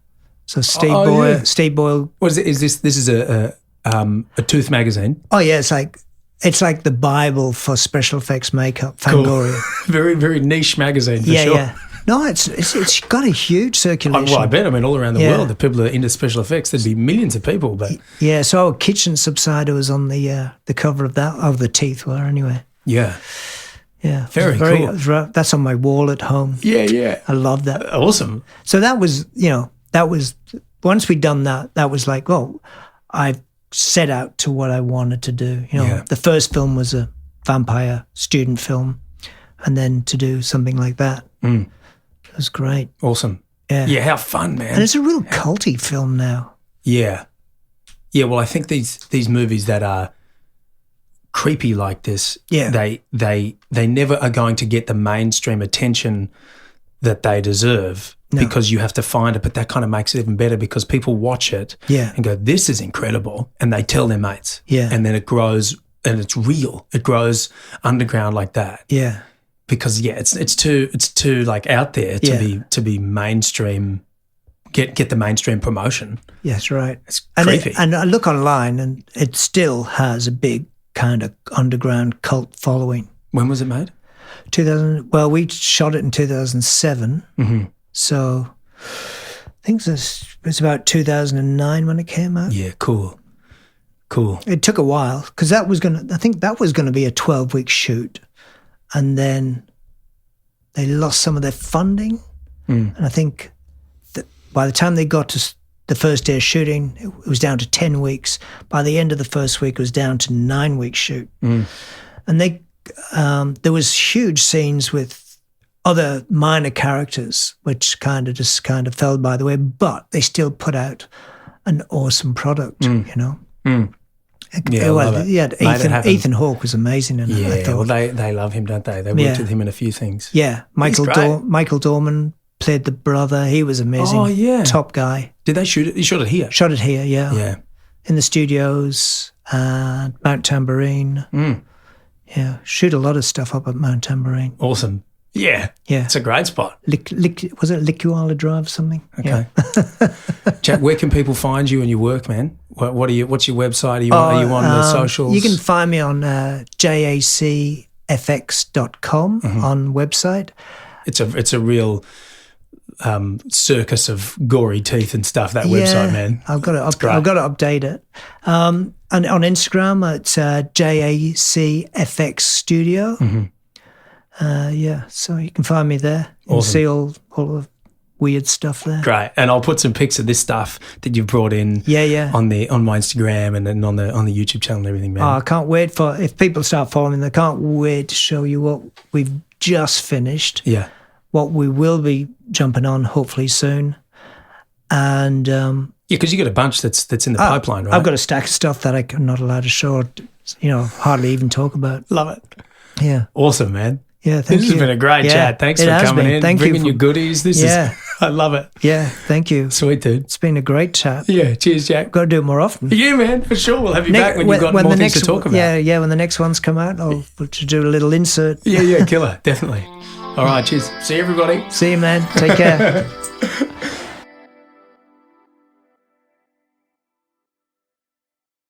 So Steve Boyle. What is it? This is a tooth magazine? Oh yeah, it's like the Bible for special effects makeup. Fangoria. Cool. Very, very niche magazine for sure. Yeah. No, it's got a huge circulation. Well, I bet. I mean, all around the world, the people are into special effects. There'd be millions of people. But yeah, so our kitchen subsider was on the cover of that. Oh, the teeth were anyway. Yeah. Yeah, very cool. That's on my wall at home. Yeah. I love that. Awesome. So that was, once we'd done that, that was like, well, I've set out to what I wanted to do. The first film was a vampire student film, and then to do something like that, it was great. Awesome. Yeah, how fun, man. And it's a real culty film now. Yeah. Well, I think these movies that are creepy like this, they never are going to get the mainstream attention that they deserve because you have to find it. But that kind of makes it even better because people watch it and go, "This is incredible," and they tell their mates. Yeah, and then it grows and it's real. It grows underground like that. Yeah, because it's too like out there to be mainstream. Get the mainstream promotion. Yes, right. It's creepy. And I look online, and it still has a big kind of underground cult following. When was it made? 2000. Well, we shot it in 2007. Mm-hmm. So I think it's about 2009 when it came out. Yeah, cool. It took a while because I think that was going to be a 12-week shoot, and then they lost some of their funding, and I think that by the time they got to the first day of shooting, it was down to 10 weeks. By the end of the first week, it was down to 9 weeks shoot. And there was huge scenes with other minor characters, which kind of fell by the way, but they still put out an awesome product, Yeah, I love it. Yeah, Ethan Hawke was amazing in it. Yeah, I thought. Well, they love him, don't they? They worked with him in a few things. Yeah, Michael Dorman played the brother. He was amazing. Oh, yeah. Top guy. Did they shoot it? You shot it here? Shot it here, yeah. Yeah. In the studios at Mount Tambourine. Yeah, shoot a lot of stuff up at Mount Tambourine. Awesome. Yeah. It's a great spot. Was it Licuala Drive or something? Okay. Yeah. Jack, where can people find you and your work, man? What's your website? Are you on the socials? You can find me on jacfx.com on website. It's a real circus of gory teeth and stuff, that website, man. I've got to update it. And on Instagram, it's JACFX Studio. So you can find me there. You can see all the weird stuff there. Great. And I'll put some pics of this stuff that you've brought in on my Instagram and then on the YouTube channel and everything, man. Oh, I can't wait if people start following me, I can't wait to show you what we've just finished. Yeah. What we will be jumping on hopefully soon. And because you got a bunch that's in the pipeline, right? I've got a stack of stuff that I'm not allowed to show or, hardly even talk about. Love it. Yeah. Awesome, man. Yeah, thank you. This has been a great chat. Thanks for coming in, bringing your goodies. I love it. Yeah, thank you. Sweet, dude. It's been a great chat. Yeah, cheers, Jack. Got to do it more often. Yeah, man, for sure. We'll have you back when you've got more things to talk about. Yeah, when the next ones come out, I'll do a little insert. Yeah, killer, definitely. All right, cheers. See you, everybody. See you, man. Take care.